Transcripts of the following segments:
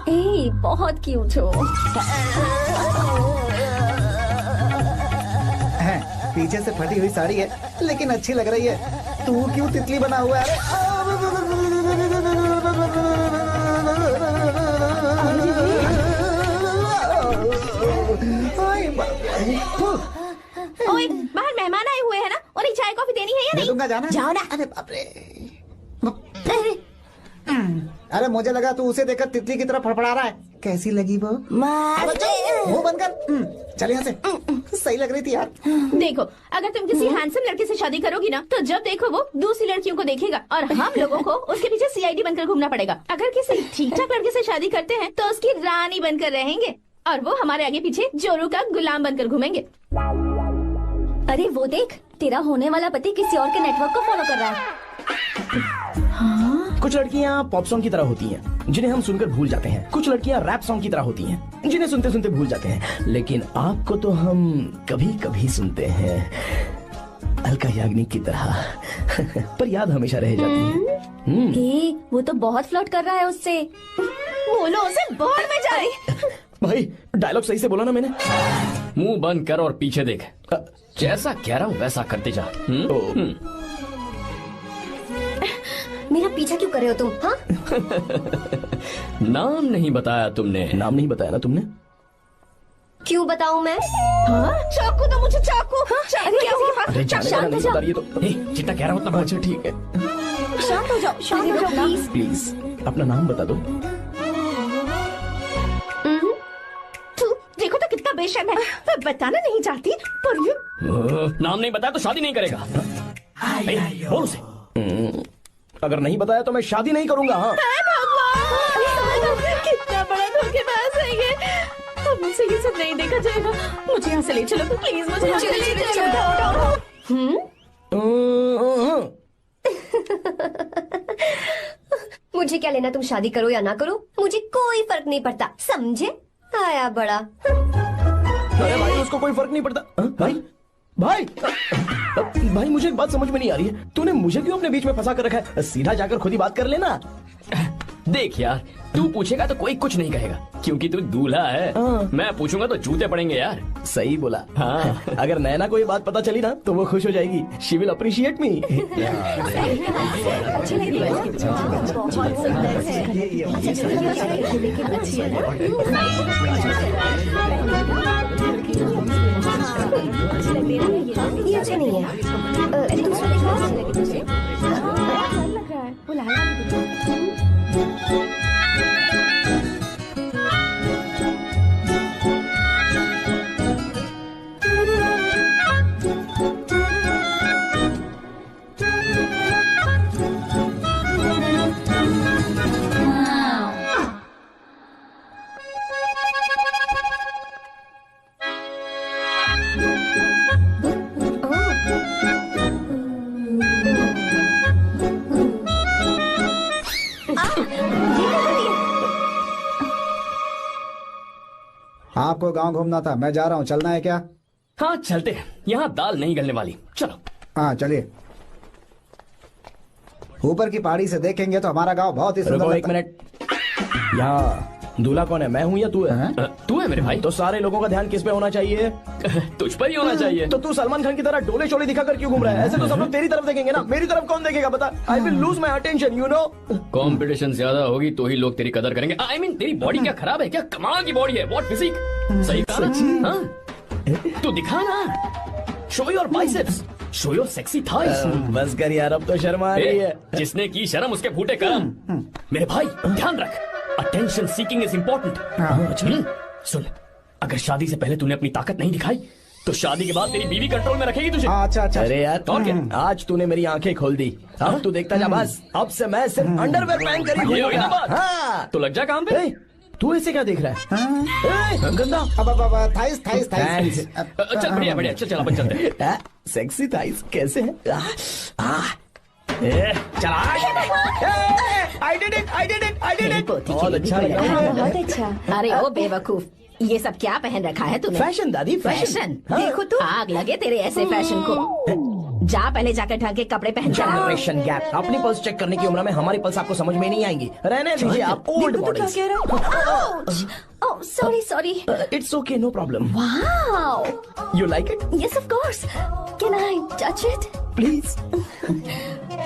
ए, बहुत क्यूट हो। पीछे से फटी हुई साड़ी है लेकिन अच्छी लग रही है। तू क्यों तितली बना हुआ है? ओए, बाहर मेहमान आए हुए हैं ना, उन्हें चाय कॉफी देनी है या नहीं? दूंगा, जाना। जाओ ना। अरे बाप रे। अरे मुझे लगा तू उसे देखकर तितली की तरफ फड़फड़ा रहा है। कैसी लगी वो? मुंह बंद कर। चल यहाँ से। सही लग रही थी यार। देखो, अगर तुम किसी हैंडसम लड़के से शादी करोगी ना, तो जब देखो वो दूसरी लड़कियों को देखेगा और हम लोगों को उसके पीछे सीआईडी बनकर घूमना पड़ेगा। अगर किसी ठीक ठाक लड़के से शादी करते हैं तो उसकी रानी बनकर रहेंगे और वो हमारे आगे पीछे जोरू का गुलाम बनकर घूमेंगे। अरे वो देख, तेरा होने वाला पति किसी और के नेटवर्क को फॉलो कर रहा है। कुछ लड़कियाँ पॉप सॉन्ग की तरह होती हैं, जिन्हें हम सुनकर भूल जाते हैं। कुछ लड़कियाँ रैप सॉन्ग की तरह होती हैं, जिन्हें सुनते सुनते भूल जाते हैं। लेकिन आपको तो हम कभी कभी सुनते हैं, अलका याग्निक की तरह। पर याद हमेशा रह जाती है। वो तो बहुत फ्लर्ट कर रहा है उससे। बोलो उसे बाहर में जाए। भाई डायलॉग सही से बोला ना मैंने? मुंह बंद कर और पीछे देख। जैसा कह रहा हूँ वैसा करते जा। मेरा पीछा क्यों कर रहे हो तुम? हाँ? नाम नहीं बताया तुमने। नाम नहीं बताया ना तुमने? क्यों बताऊं मैं? चाकू दो मुझे, चाकू। अरे शांत हो जाओ। जितना कह रहा हूँ उतना। अच्छा ठीक है, शांत हो जाओ, शांत हो जाओ प्लीज। प्लीज अपना नाम बता दो। देखो तो कितना बेशर्म है। मैं बताना नहीं चाहती पर ये नाम नहीं बताया तो शादी नहीं करेगा। बोल उसे। अगर नहीं बताया तो मैं शादी नहीं करूंगा। हाँ भगवान, कितना बड़ा धोखेबाज है ये। अब मुझसे ये सब नहीं देखा जाएगा। मुझे यहाँ से ले चलो प्लीज, मुझे यहाँ से ले चलो। मुझे क्या लेना तुम शादी करो या ना करो, मुझे कोई फर्क नहीं पड़ता, समझे? आया बड़ा। अरे भाई उसको कोई फर्क नहीं पड़ता। भाई भाई भाई मुझे एक बात समझ में नहीं आ रही है, तूने मुझे क्यों अपने बीच में फंसा कर रखा है? सीधा जाकर खुद ही बात कर लेना। देख यार, तू पूछेगा तो कोई कुछ नहीं कहेगा क्योंकि तू दूल्हा है। मैं पूछूंगा तो जूते पड़ेंगे यार। सही बोला। हाँ। अगर नैना को ये बात पता चली ना तो वो खुश हो जाएगी। शी विल अप्रिशिएट मी। ये अच्छा नहीं है। दूसरा दिखा। आपको गांव घूमना था, मैं जा रहा हूँ, चलना है क्या? हाँ चलते हैं, यहाँ दाल नहीं गलने वाली। चलो। हाँ चलिए। ऊपर की पहाड़ी से देखेंगे तो हमारा गांव बहुत ही सुंदर। रुको एक मिनट, यहाँ दूल्हा कौन है, मैं हूँ या तू है? तू है मेरे भाई। तो सारे लोगों का ध्यान किस पे होना चाहिए? तुझ पर ही होना चाहिए। तो तू सलमान खान की तरह डोले शोले दिखाकर क्यों घूम रहा है? ऐसे तो सब लोग तेरी तरफ देखेंगे ना, मेरी तरफ कौन देखेगा बता? I will lose my attention, you know. Competition ज्यादा होगी तो ही लोग तेरी कदर करेंगे। आई मीन तेरी बॉडी क्या खराब है क्या? कमाल की बॉडी है, व्हाट फिजिक। सही कहा ना? हाँ? तू दिखा ना, show your biceps, show your sexy thighs. बस कर यार, अब तो शर्मा आ रही है। जिसने की शर्म उसके फूटे करम। मेरे भाई ध्यान रख, अटेंशन सीकिंग इज इम्पोर्टेंट। सुन, अगर शादी से पहले तूने अपनी ताकत नहीं दिखाई तो शादी के बाद तेरी बीवी कंट्रोल में रखेगी तुझे। अच्छा अच्छा। अरे यार और क्या? आज तूने मेरी आंखें खोल दी। अब तू देखता जा बस, अब से मैं सिर्फ अंडरवेयर पहन कर ही ये हुई ना घूमूंगा। बात? हाँ। तो लग जा काम पे। तू ऐसे क्या देख रहा है? गंदा। अब थाइस थाइस थाइस। चल बढ़िया बढ़िया, चल अपन चलते हैं। सेक्सी थाइस कैसे है? चला। I did it. बहुत अच्छा लगा। बहुत अच्छा। अरे ओ बेवकूफ, ये सब क्या पहन रखा है तूने? फैशन दादी, फैशन। हाँ। देखो तो आग लगे तेरे ऐसे फैशन को। जा पहले जाकर ढंग के कपड़े पहन कर। Generation gap. अपनी पल्स चेक करने की उम्र में हमारी पल्स आपको समझ में नहीं आएंगी। रहने दीजिए, आप old models. Oh sorry sorry. It's okay, no problem. Wow, you like it? Yes of course. Can I touch it please.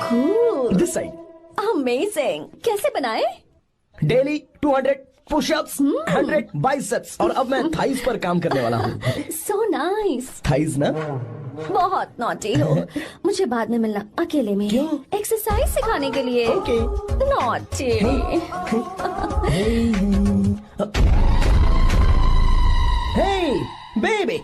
Cool, this side. Amazing. कैसे बनाए? डेली 200 पुशअप्स, 100 बाइसेप्स, और अब मैं थाइस पर काम करने वाला हूँ। So nice. थाइस ना? बहुत नॉटी हो। मुझे बाद में मिलना अकेले में। क्यों? एक्सरसाइज सिखाने के लिए। Okay. Naughty. Hey baby,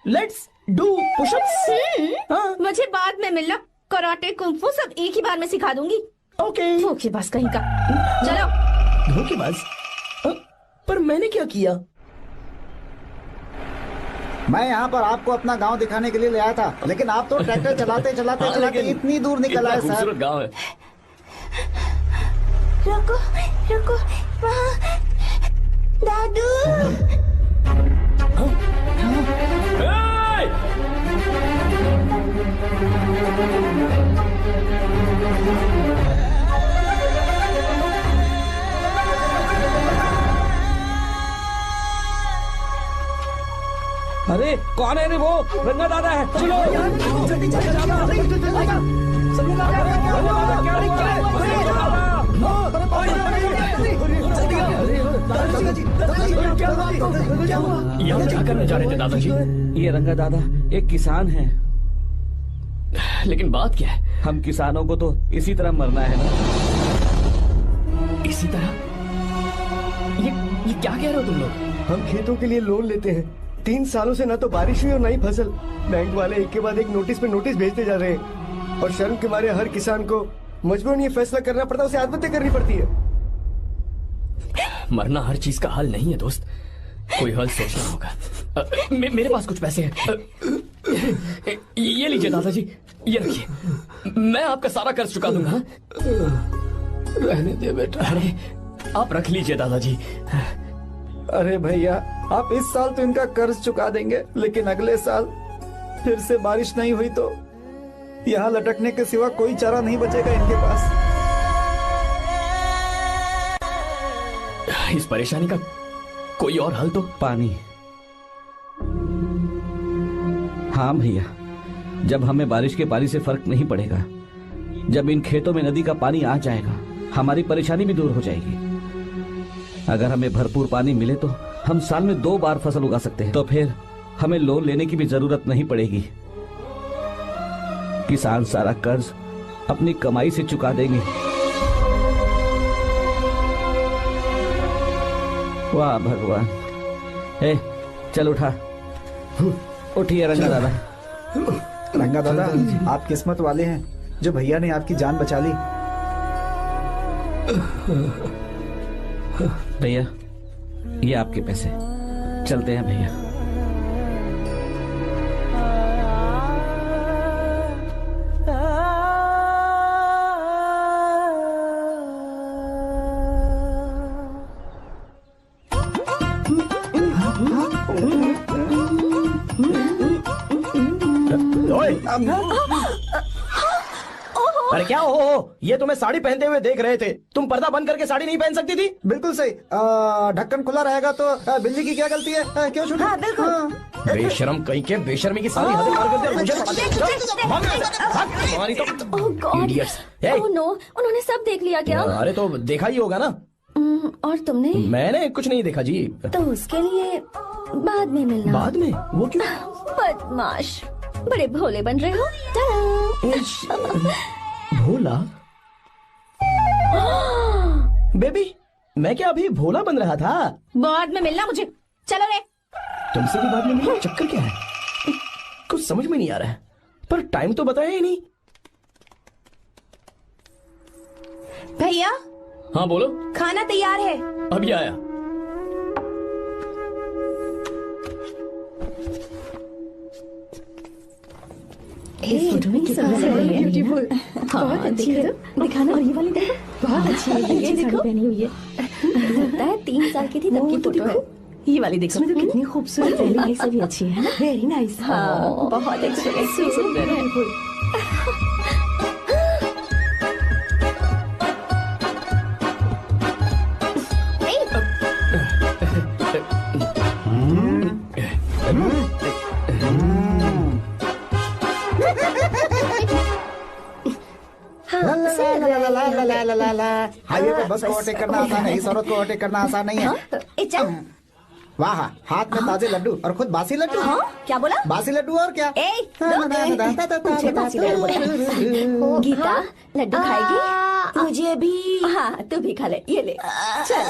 let's do pushups. मुझे बाद में मिलना। कराटे कुंफू सब एक ही बार में सिखा दूंगी। ओके। धोखेबाज कहीं का। चलो। धोखेबाज? पर मैंने क्या किया? मैं यहाँ पर आपको अपना गांव दिखाने के लिए ले आया था, लेकिन आप तो ट्रैक्टर चलाते चलाते हाँ, चलाते लेकिन इतनी दूर निकल आए सर। खूबसूरत गांव है। रुको रुको, वहाँ दादू। अरे कौन है रे वो? रंगा दादा है। चलो यहाँ क्या करने जा रहे थे दादाजी? ये रंगा दादा एक किसान है। लेकिन बात क्या है? हम किसानों को तो इसी तरह मरना है ना। इसी तरह? ये क्या कह रहे हो तुम लोग? हम खेतों के लिए लोन लेते हैं। 3 सालों से ना तो बारिश हुई और ना ही फसल। बैंक वाले एक के बाद एक नोटिस पे नोटिस भेजते जा रहे हैं, और शर्म के मारे हर किसान को मजबूरन ये फैसला करना पड़ता है, उसे आत्महत्या करनी पड़ती है। मरना हर चीज का हल नहीं है दोस्त, कोई हल सोचना होगा। मेरे पास कुछ पैसे हैं। ये लीजिए दादाजी, ये रखिए, मैं आपका सारा कर्ज चुका दूंगा। रहने दे बेटा। अरे आप रख लीजिए दादाजी। अरे भैया, आप इस साल तो इनका कर्ज चुका देंगे, लेकिन अगले साल फिर से बारिश नहीं हुई तो यहाँ लटकने के सिवा कोई चारा नहीं बचेगा इनके पास। इस परेशानी का कोई और हल तो? पानी। हाँ भैया, जब हमें बारिश के पानी से फर्क नहीं पड़ेगा, जब इन खेतों में नदी का पानी आ जाएगा, हमारी परेशानी भी दूर हो जाएगी। अगर हमें भरपूर पानी मिले तो हम साल में 2 बार फसल उगा सकते हैं। तो फिर हमें लोन लेने की भी जरूरत नहीं पड़ेगी। किसान सारा कर्ज अपनी कमाई से चुका देंगे। वाह भगवान। ए, चल उठा। उठिए रंगा दादा। रंगा दादा, आप किस्मत वाले हैं जो भैया ने आपकी जान बचा ली। भैया, ये आपके पैसे। चलते हैं भैया। अरे क्या हो? ये तुम्हें साड़ी पहनते हुए देख रहे थे। तुम पर्दा बंद करके साड़ी नहीं पहन सकती थी? बिल्कुल सही। ढक्कन खुला रहेगा तो बिल्ली की क्या गलती है? क्यों छूटी? हाँ, बिल्कुल। बेशरम कहीं के, बेशर्मी की सारी हदें पार कर दिया। मुझे ओह गॉड, Idiots. ओह नो, उन्होंने सब देख लिया क्या? अरे तो देखा ही होगा ना। और तुमने? मैंने कुछ नहीं देखा जी। तो उसके लिए बाद में मिलना। बाद में? वो क्यों? बदमाश, बड़े भोले बन रहे हो। Ta-da! भोला? बेबी, मैं क्या अभी भोला बन रहा था? बाद में मिलना मुझे। चलो रे। तुमसे भी बाद में मिलना? चक्कर क्या है? कुछ समझ में नहीं आ रहा है। पर टाइम तो बताया ही नहीं। भैया, हाँ बोलो। खाना तैयार है। अभी आया। इस फोटो में किस तरह से ब्यूटीफुल। बहुत अच्छी है। दिखाना। और ये वाली देखो, बहुत अच्छी है। ये साड़ी पहनी हुई है। लगता है 3 साल की थी तब की फोटो है। ये वाली देखो तो कितनी खूबसूरत है। वाली से भी अच्छी है ना? Very nice. हाँ बहुत अच्छी सुंदर है। हाईवे पे बस को ओवरटेक करना आसान है, इस औरत को ओवरटेक करना आसान नहीं है। वाह, हाथ में ताजे लड्डू और खुद बासी लड्डू। हाँ क्या बोला? बासी लड्डू और क्या? मुझे बासी लड्डू बोला। गीता लड्डू खाएगी? मुझे भी। हाँ तू भी खा ले, ये ले चल।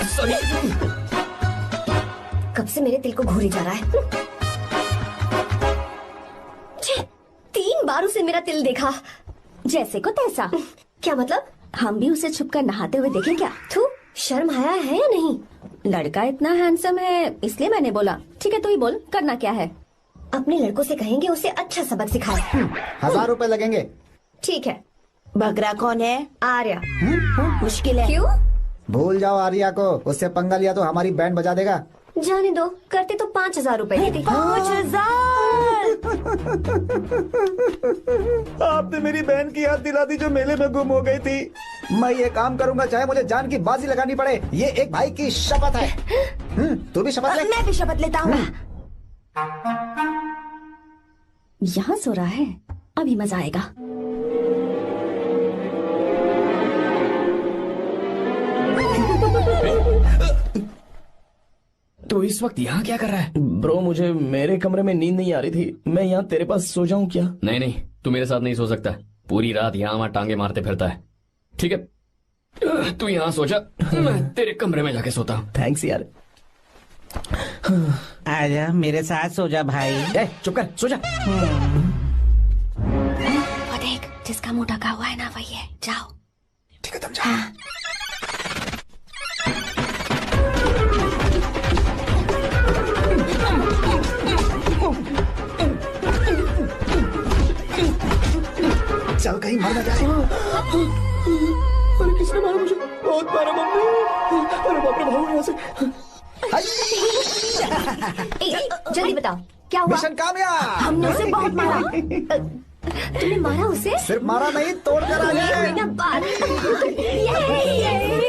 Sorry sorry. कब से मेरे दिल को घूरी जा रहा है। 3 बार उसे मेरा तिल देखा। जैसे को तैसा। क्या मतलब? हम भी उसे छुपकर नहाते हुए देखें क्या? तू शर्म आया है या नहीं? लड़का इतना हैंडसम है इसलिए मैंने बोला। ठीक है तू ही बोल, करना क्या है? अपने लड़कों से कहेंगे उसे अच्छा सबक सिखाए। 1000 रुपए लगेंगे। ठीक है। बगरा कौन है? आर्या। मुश्किल है। क्यों? भूल जाओ आर्या को, उससे पंगा लिया तो हमारी बैंड बजा देगा। जाने दो, करते तो 5000 रुपए देते। 5000। आपने मेरी बहन की याद दिला दी जो मेले में गुम हो गई थी। मैं ये काम करूंगा चाहे मुझे जान की बाजी लगानी पड़े। ये एक भाई की शपथ है। तू भी शपथ ले। मैं भी शपथ लेता हूँ। यहाँ सो रहा है, अभी मजा आएगा। तो इस वक्त यहाँ क्या कर रहा है? ब्रो मुझे मेरे कमरे में नींद नहीं आ रही थी, मैं यहाँ तेरे पास सो जाऊं क्या? नहीं नहीं, तू मेरे साथ नहीं सो सकता। पूरी रात यहाँ वहाँ टांगे मारते फिरता है। ठीक है तू यहाँ सो जा, मैं तेरे कमरे में जाके सोता हूँ। थैंक्स यार। आजा मेरे साथ सो जा भाई। चुप कर, सो जा। वो देख, जिसका मुंह ढका हुआ है ना वही है। जाओ। ठीक है तुम जाओ। चल कहीं मर न जाए। अरे किसने मारा मुझे? बहुत मारा मम्मी। अरे बाप रे, भागो यहाँ से। जल्दी बताओ क्या हुआ? मिशन कामयाब। हमने उसे बहुत मारा। तुमने मारा उसे? सिर्फ मारा नहीं, तोड़ कर आ गए। ये बात। ये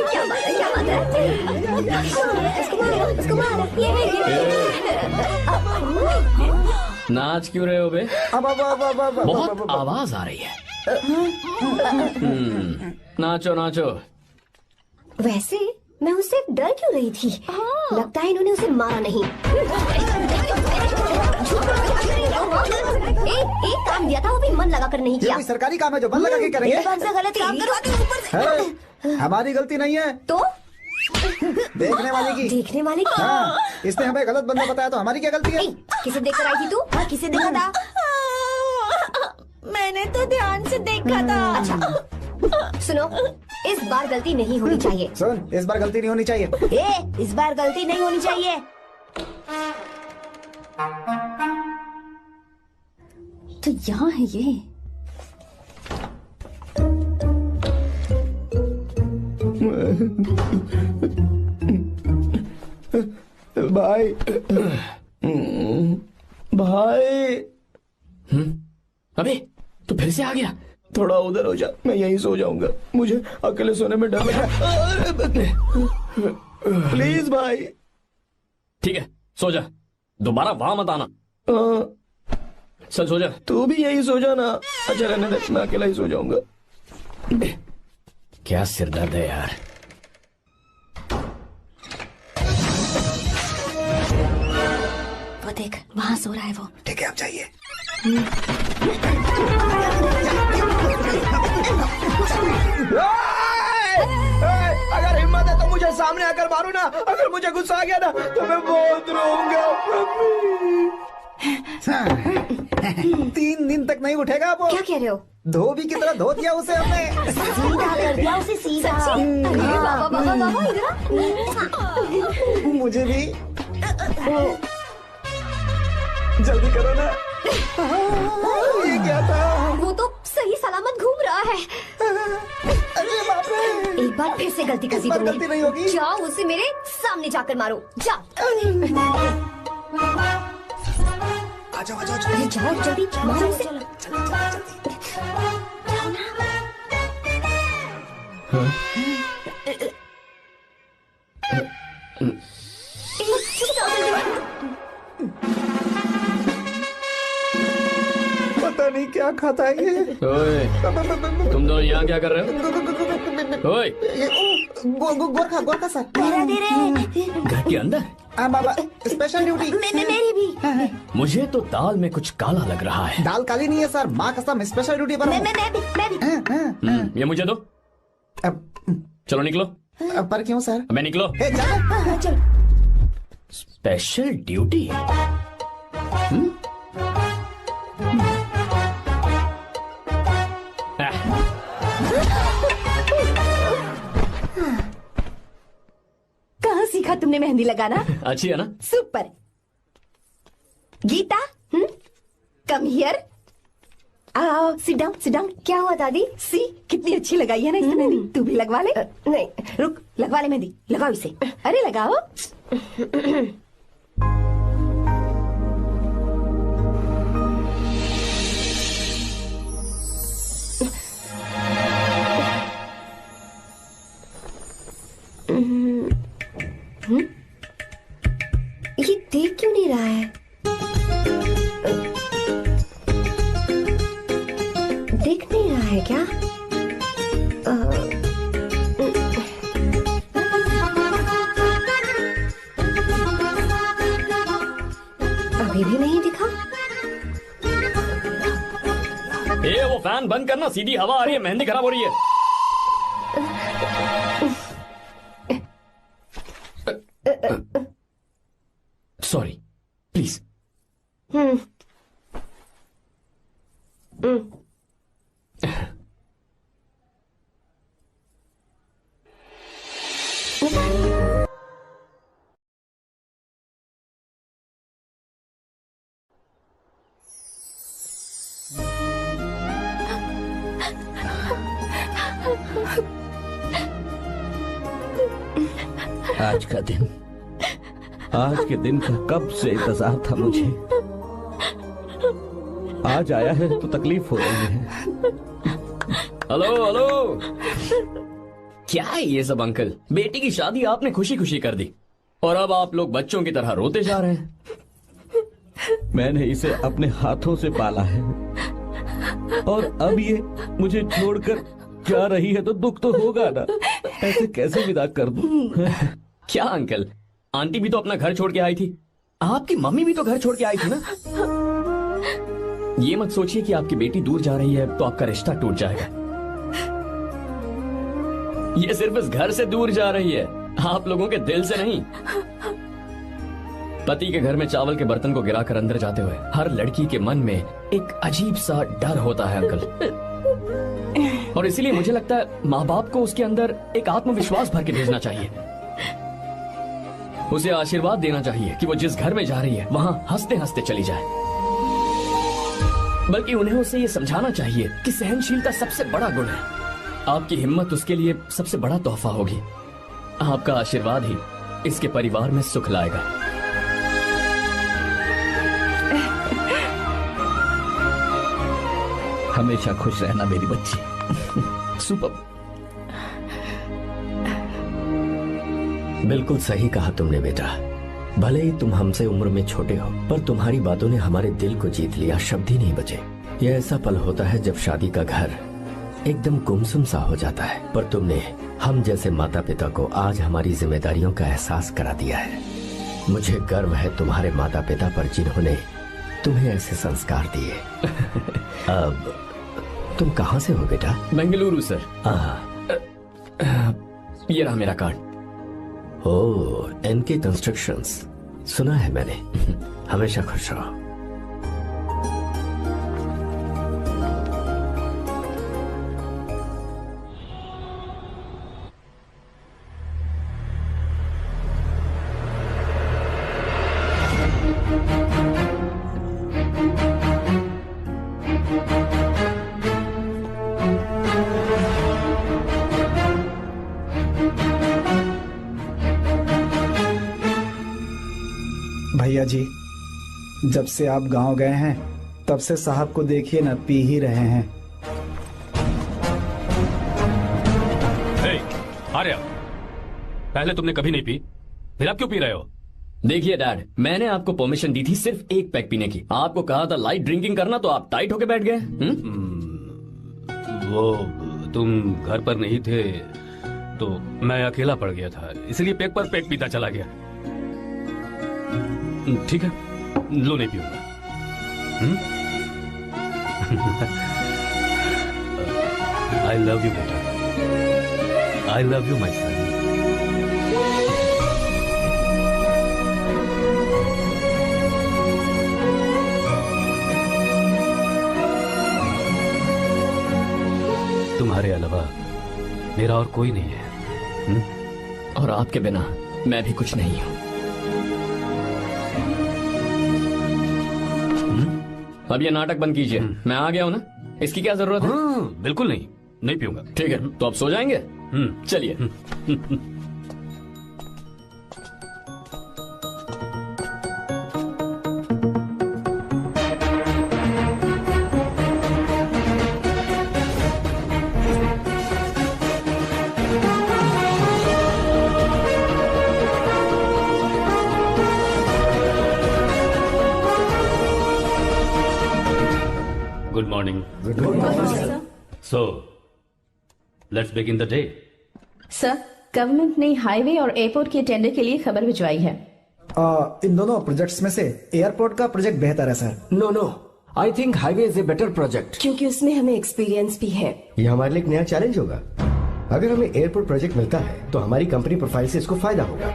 क्या बात है? क्या बात है? उसको मारो। नाच क्यों रहे हो बे? अब बहुत आवाज आ रही है। नाचो नाचो। वैसे मैं उससे डर क्यों रही थी? लगता है इन्होंने उसे मारा नहीं। एक काम दिया था वो भी मन लगा कर नहीं ये किया। कोई सरकारी काम है जो मन लगा के करेंगे? एक बार से गलत काम करो। हमारी गलती नहीं है, तो देखने वाले की। देखने वाले की? हाँ, इसने हमें गलत बंदा बताया तो हमारी क्या गलती है? किसे देखकर आई थी तू? किसे देखा था? मैंने तो ध्यान से देखा था। अच्छा सुनो, इस बार गलती नहीं होनी चाहिए। सुन, इस बार गलती नहीं होनी चाहिए। इस बार गलती नहीं होनी चाहिए। तो यहाँ है ये। भाई भाई। अबे तू फिर से आ गया? थोड़ा उधर हो जा, मैं यहीं सो जाऊंगा। मुझे अकेले सोने में डर लग रहा है। प्लीज भाई। ठीक है सो जा, दोबारा वहां मत आना। चल सो जा। तू भी यहीं सो जा ना। अच्छा रहने दे, मैं अकेला ही सो जाऊंगा। क्या सिरदर्द है यार। वो देख, वहाँ सो रहा है वो। ठीक है अब जाइए। अगर हिम्मत है तो मुझे सामने आकर मारो ना। अगर मुझे गुस्सा आ गया ना तो मैं बहुत रोऊंगा। 3 दिन तक नहीं उठेगा वो। क्या कह रहे हो? धोबी की तरह धो दिया उसे हमने। सीधा कर दिया उसे, सीधा। अरे बाबा बाबा बाबा, इधर मुझे भी जल्दी करो ना। ये क्या था? वो तो सही सलामत घूम रहा है। अरे बाप रे। एक बार फिर से गलती कर दी इस बार तुमने। गलती नहीं होगी। जाओ उसे मेरे सामने जाकर मारो, जाओ। आजाओ आजाओ अरे जाओ जल्दी मारो उसे। चुप जाओ जल्दी। पता नहीं क्या खाता है ये। ओए, तुम दोनों यहाँ क्या कर रहे हो? ओए, गोरखा गोरखा सर। घर के अंदर? हाँ बाबा, स्पेशल ड्यूटी। मेरी भी। मुझे तो दाल में कुछ काला लग रहा है। दाल काली नहीं है सर, माँ कसम स्पेशल ड्यूटी पर हूँ। मैं भी। ये मुझे दो। चलो निकलो। पर क्यों सर? मैं निकलो। ए, जाना। चल। Special duty? कहाँ सीखा तुमने मेहंदी लगाना? अच्छी है ना? सुपर। Geeta, come here. आओ, सिट डाउन। क्या हुआ दादी? सी कितनी अच्छी लगाई है ना इसने मेहंदी। तू भी लगवा ले। नहीं, रुक, लगवा ले मेहंदी। लगाओ इसे। अरे लगाओ। ये देख क्यों नहीं रहा है? देख नहीं रहा है क्या? अभी भी नहीं दिखा। वो फैन बंद करना, सीधी हवा आ रही है, मेहंदी खराब हो रही है। Sorry, please. आज के दिन का कब से इंतजार था मुझे। आज आया है तो तकलीफ हो रही है। हेलो। क्या है ये सब अंकल? बेटी की शादी आपने खुशी खुशी कर दी और अब आप लोग बच्चों की तरह रोते जा रहे हैं। मैंने इसे अपने हाथों से पाला है और अब ये मुझे छोड़कर जा रही है तो दुख तो होगा ना। ऐसे कैसे विदा कर दूं? क्या अंकल, आंटी भी तो अपना घर छोड़ के आई थी, आपकी मम्मी भी तो घर छोड़ के आई थी ना। ये मत सोचिए कि आपकी बेटी दूर जा रही है तो आपका रिश्ता टूट जाएगा। ये सिर्फ इस घर से दूर जा रही है, आप लोगों के दिल से नहीं। पति के घर में चावल के बर्तन को गिराकर अंदर जाते हुए हर लड़की के मन में एक अजीब सा डर होता है अंकल, और इसीलिए मुझे लगता है माँ बाप को उसके अंदर एक आत्मविश्वास भर के भेजना चाहिए। उसे आशीर्वाद देना चाहिए कि वो जिस घर में जा रही है वहां हंसते हंसते चली जाए। बल्कि उन्हें उसे ये समझाना चाहिए कि सहनशीलता सबसे बड़ा गुण है। आपकी हिम्मत उसके लिए सबसे बड़ा तोहफा होगी। आपका आशीर्वाद ही इसके परिवार में सुख लाएगा। हमेशा खुश रहना मेरी बच्ची। सुपर। बिल्कुल सही कहा तुमने बेटा। भले ही तुम हमसे उम्र में छोटे हो, पर तुम्हारी बातों ने हमारे दिल को जीत लिया, शब्द ही नहीं बचे। यह ऐसा पल होता है जब शादी का घर एकदम गुमसुम सा हो जाता है, पर तुमने हम जैसे माता पिता को आज हमारी जिम्मेदारियों का एहसास करा दिया है। मुझे गर्व है तुम्हारे माता पिता पर जिन्होंने तुम्हें ऐसे संस्कार दिए। अब तुम कहाँ से हो बेटा? बेंगलुरु सर। ये रहा मेरा कार्ड। ओह, एनके कंस्ट्रक्शंस, सुना है मैंने। हमेशा खुश रहो। भैया जी, जब से आप गांव गए हैं तब से साहब को देखिए ना, पी ही रहे हैं। आर्या, पहले तुमने कभी नहीं पी, फिर आप क्यों पी रहे हो? देखिए डैड, मैंने आपको परमिशन दी थी सिर्फ एक पैक पीने की। आपको कहा था लाइट ड्रिंकिंग करना, तो आप टाइट होके बैठ गए। वो तुम घर पर नहीं थे तो मैं अकेला पड़ गया था, इसलिए पैक पर पैक पीता चला गया। ठीक है, लो नहीं पीऊंगा। आई लव यू बेटा, आई लव यू माई सन। तुम्हारे अलावा मेरा और कोई नहीं है। और आपके बिना मैं भी कुछ नहीं हूं। अब ये नाटक बंद कीजिए। मैं आ गया हूं ना, इसकी क्या जरूरत है? बिल्कुल नहीं, नहीं पीऊंगा। ठीक है, तो आप सो जाएंगे? चलिए। Good morning. Good morning, sir. So, let's begin the day. Sir, government ने हाईवे और एयरपोर्ट के टेंडर के लिए खबर भिजवाई है। इन दोनों प्रोजेक्ट्स में से एयरपोर्ट का प्रोजेक्ट बेहतर है sir. No, I think highway is a better project, क्योंकि उसमें हमें एक्सपीरियंस भी है। ये हमारे लिए एक नया चैलेंज होगा। अगर हमें एयरपोर्ट प्रोजेक्ट मिलता है तो हमारी कंपनी प्रोफाइल से इसको फायदा होगा।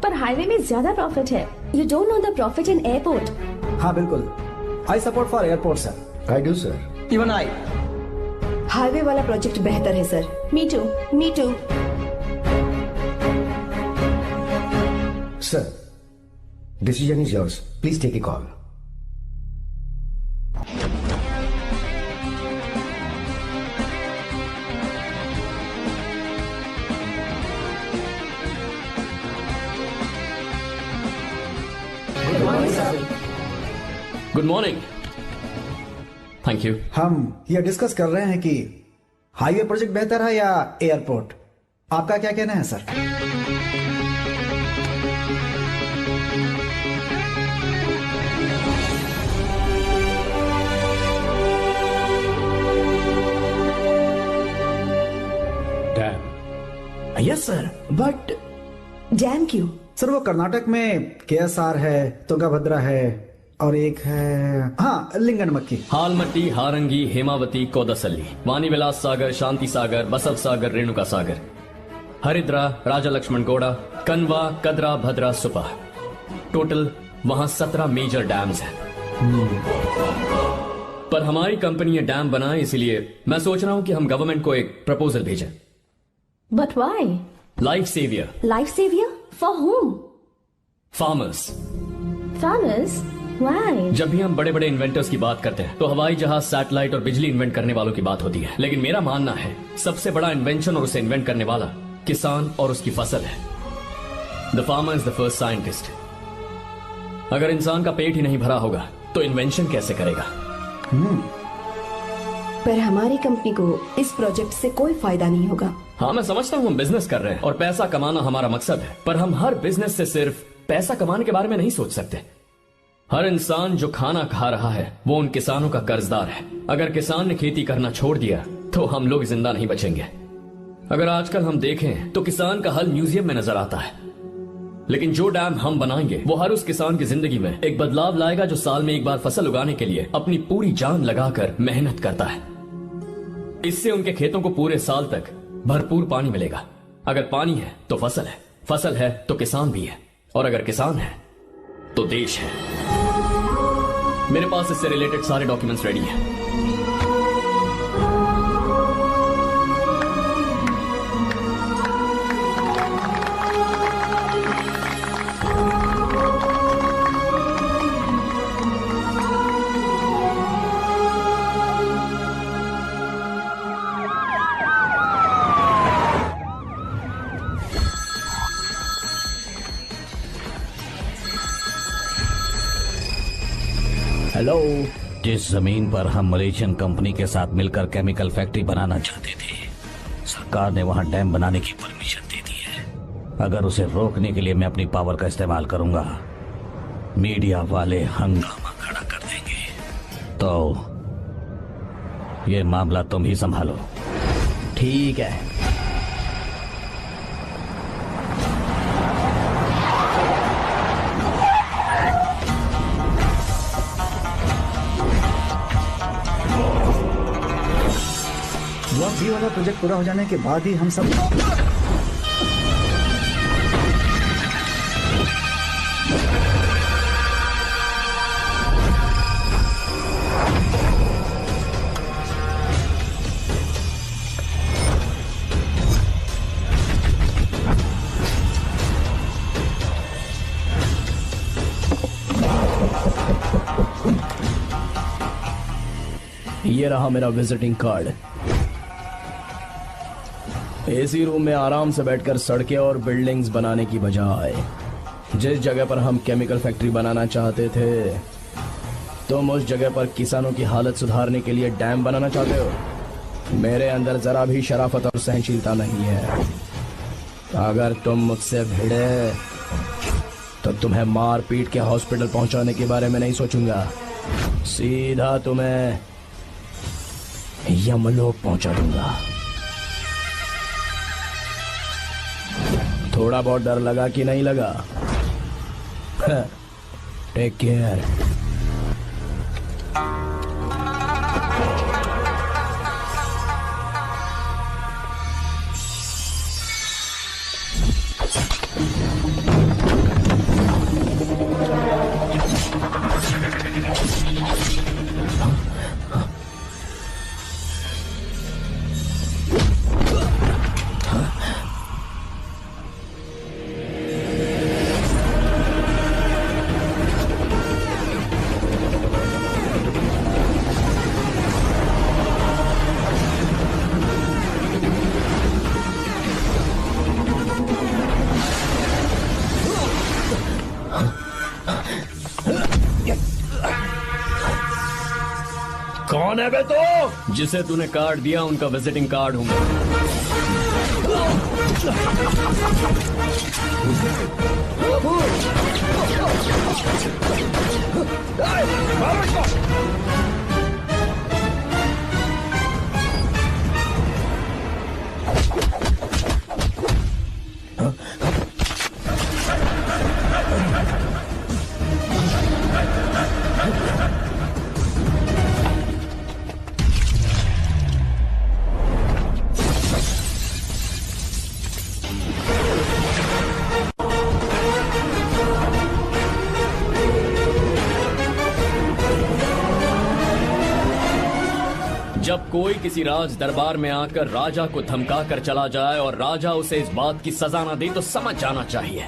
पर हाईवे में ज्यादा प्रॉफिट है। You don't know the profit in airport. हाँ बिल्कुल, I support for airport sir. I do sir. Even I. Highway वाला प्रोजेक्ट बेहतर है sir. Me too. Me too. Sir, decision is yours, please take a call. Good morning. Thank you. हम ये discuss कर रहे हैं कि हाईवे प्रोजेक्ट बेहतर है या एयरपोर्ट। आपका क्या कहना है sir? Dam. Yes sir, but dam क्यों? सर वो कर्नाटक में केएसआर है, तुंगभद्रा है और एक है हाँ लिंगन मक्की। हालमट्टी, हारंगी, हेमावती, कोदसल्ली, वानी विलास सागर, शांति सागर, बसव सागर, रेणुका सागर, हरिद्रा, राजा लक्ष्मण गौड़ा, कनवा, कदरा, भद्रा, सुपा। टोटल वहां 17 मेजर डैम्स हैं। पर हमारी कंपनी ये डैम बनाए, इसलिए मैं सोच रहा हूं कि हम गवर्नमेंट को एक प्रपोजल भेजें। But why? Life saviour. Life saviour for home? Farmers. Farmers? Why? जब भी हम बड़े बड़े इन्वेंटर्स की बात करते हैं तो हवाई जहाज, सैटेलाइट और बिजली इन्वेंट करने वालों की बात होती है, लेकिन मेरा मानना है सबसे बड़ा इन्वेंशन और उसे इन्वेंट करने वाला किसान और उसकी फसल है। The farmer is the first scientist. अगर इंसान का पेट ही नहीं भरा होगा तो इन्वेंशन कैसे करेगा? पर हमारी कंपनी को इस प्रोजेक्ट से कोई फायदा नहीं होगा। हाँ, मैं समझता हूँ हम बिजनेस कर रहे हैं और पैसा कमाना हमारा मकसद है, पर हम हर बिजनेस से सिर्फ पैसा कमाने के बारे में नहीं सोच सकते। हर इंसान जो खाना खा रहा है वो उन किसानों का कर्जदार है। अगर किसान ने खेती करना छोड़ दिया तो हम लोग जिंदा नहीं बचेंगे। अगर आजकल हम देखें तो किसान का हल म्यूजियम में नजर आता है, लेकिन जो डैम हम बनाएंगे वो हर उस किसान की जिंदगी में एक बदलाव लाएगा जो साल में एक बार फसल उगाने के लिए अपनी पूरी जान लगाकर मेहनत करता है। इससे उनके खेतों को पूरे साल तक भरपूर पानी मिलेगा। अगर पानी है तो फसल है तो किसान भी है, और अगर किसान है तो देश है। मेरे पास इससे रिलेटेड सारे डॉक्यूमेंट्स रेडी हैं। हेलो। जिस जमीन पर हम मलेशियन कंपनी के साथ मिलकर केमिकल फैक्ट्री बनाना चाहते थे, सरकार ने वहां डैम बनाने की परमिशन दे दी है। अगर उसे रोकने के लिए मैं अपनी पावर का इस्तेमाल करूंगा, मीडिया वाले हंगामा खड़ा कर देंगे। तो ये मामला तुम ही संभालो। ठीक है। ब्लॉक बी वाला प्रोजेक्ट पूरा हो जाने के बाद ही हम सब ये रहा मेरा विजिटिंग कार्ड। एसी रूम में आराम से बैठकर सड़कें और बिल्डिंग्स बनाने की बजाय जिस जगह पर हम केमिकल फैक्ट्री बनाना चाहते थे, तुम उस जगह पर किसानों की हालत सुधारने के लिए डैम बनाना चाहते हो। मेरे अंदर जरा भी शराफत और सहनशीलता नहीं है। अगर तुम मुझसे भिड़े तो तुम्हें मार पीट के हॉस्पिटल पहुंचाने के बारे में नहीं सोचूंगा, सीधा तुम्हें यमलोक पहुंचा दूंगा। थोड़ा बहुत डर लगा कि नहीं लगा? Take care. कौन है बे तो? जिसे तूने कार्ड दिया उनका विजिटिंग कार्ड हूँ जब कोई किसी राज दरबार में आकर राजा को धमका कर चला जाए और राजा उसे इस बात की सजा न दे, तो समझ जाना चाहिए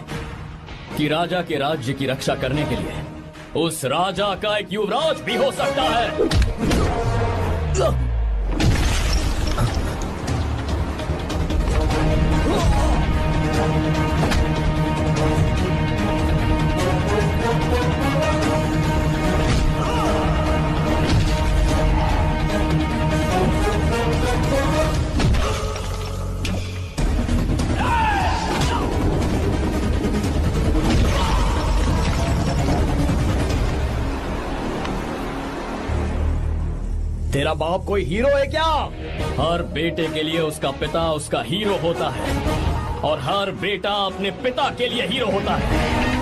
कि राजा के राज्य की रक्षा करने के लिए उस राजा का एक युवराज भी हो सकता है। तेरा बाप कोई हीरो है क्या? हर बेटे के लिए उसका पिता उसका हीरो होता है। और हर बेटा अपने पिता के लिए हीरो होता है।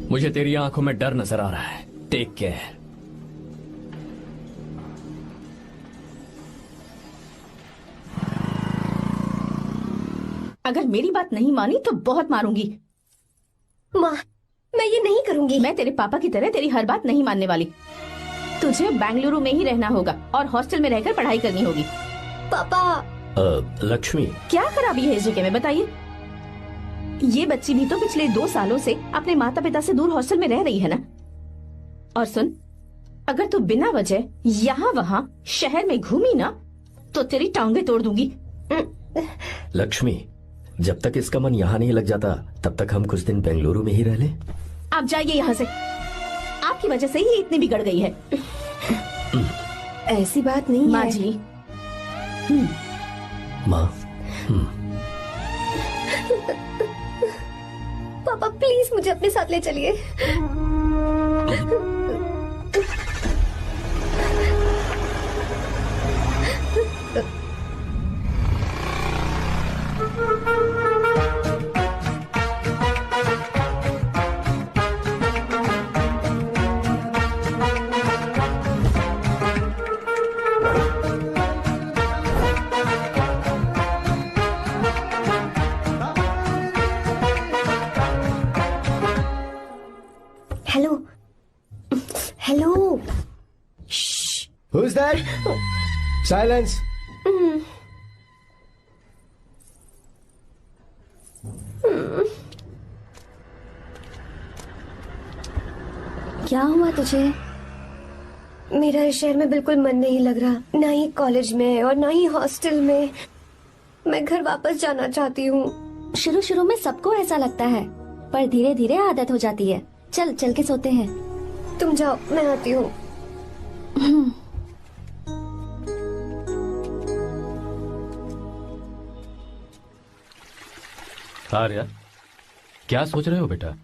मुझे तेरी आंखों में डर नजर आ रहा है। Take care. अगर मेरी बात नहीं मानी तो बहुत मारूंगी। माँ, मैं ये नहीं करूंगी। मैं तेरे पापा की तरह तेरी हर बात नहीं मानने वाली। तुझे बेंगलुरु में ही रहना होगा और हॉस्टल में रहकर पढ़ाई करनी होगी। पापा। लक्ष्मी, क्या खराबी है इस जगह में, बताइए। ये बच्ची भी तो पिछले 2 सालों से अपने माता पिता से दूर हॉस्टल में रह रही है ना। और सुन, अगर तू बिना वजह यहाँ वहाँ शहर में घूमी ना तो तेरी टांगे तोड़ दूंगी। लक्ष्मी, जब तक इसका मन यहाँ नहीं लग जाता तब तक हम कुछ दिन बेंगलुरु में ही रह लें। आप जाइए यहाँ से। आपकी वजह से ही इतनी बिगड़ गई है। ऐसी बात नहीं माँ है। जी। माँ। पापा प्लीज मुझे अपने साथ ले चलिए। Hello hello. Who's that? Silence. क्या हुआ तुझे? मेरा इस शहर में बिल्कुल मन नहीं लग रहा, ना ही कॉलेज में और ना ही हॉस्टल में। मैं घर वापस जाना चाहती हूँ। शुरू शुरू में सबको ऐसा लगता है, पर धीरे धीरे आदत हो जाती है। चल चल के सोते हैं। तुम जाओ, मैं आती हूँ। आर्या, क्या सोच रहे हो बेटा?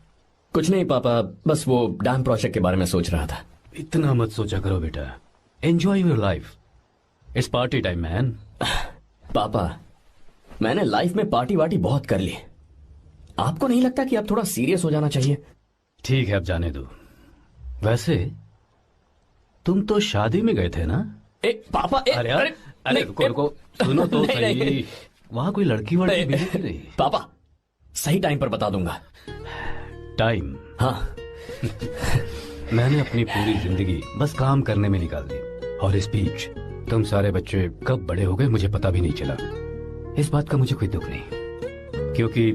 कुछ नहीं पापा, बस वो डैम प्रोजेक्ट के बारे में सोच रहा था। इतना मत सोचा करो बेटा। Enjoy your life. It's party time man. पापा, मैंने लाइफ में पार्टी वार्टी बहुत कर ली। आपको नहीं लगता कि अब थोड़ा सीरियस हो जाना चाहिए? ठीक है, अब जाने दो। वैसे तुम तो शादी में गए थे ना? पापा, अरे रुको रुको, सुनो तो सही। वहाँ कोई लड़की वड़की मिली थी नहीं? पापा, सही टाइम पर बता दूंगा। टाइम? हाँ। मैंने अपनी पूरी जिंदगी बस काम करने में निकाल दी, और इस बीच तुम सारे बच्चे कब बड़े हो गए मुझे पता भी नहीं चला। इस बात का मुझे कोई दुख नहीं, क्योंकि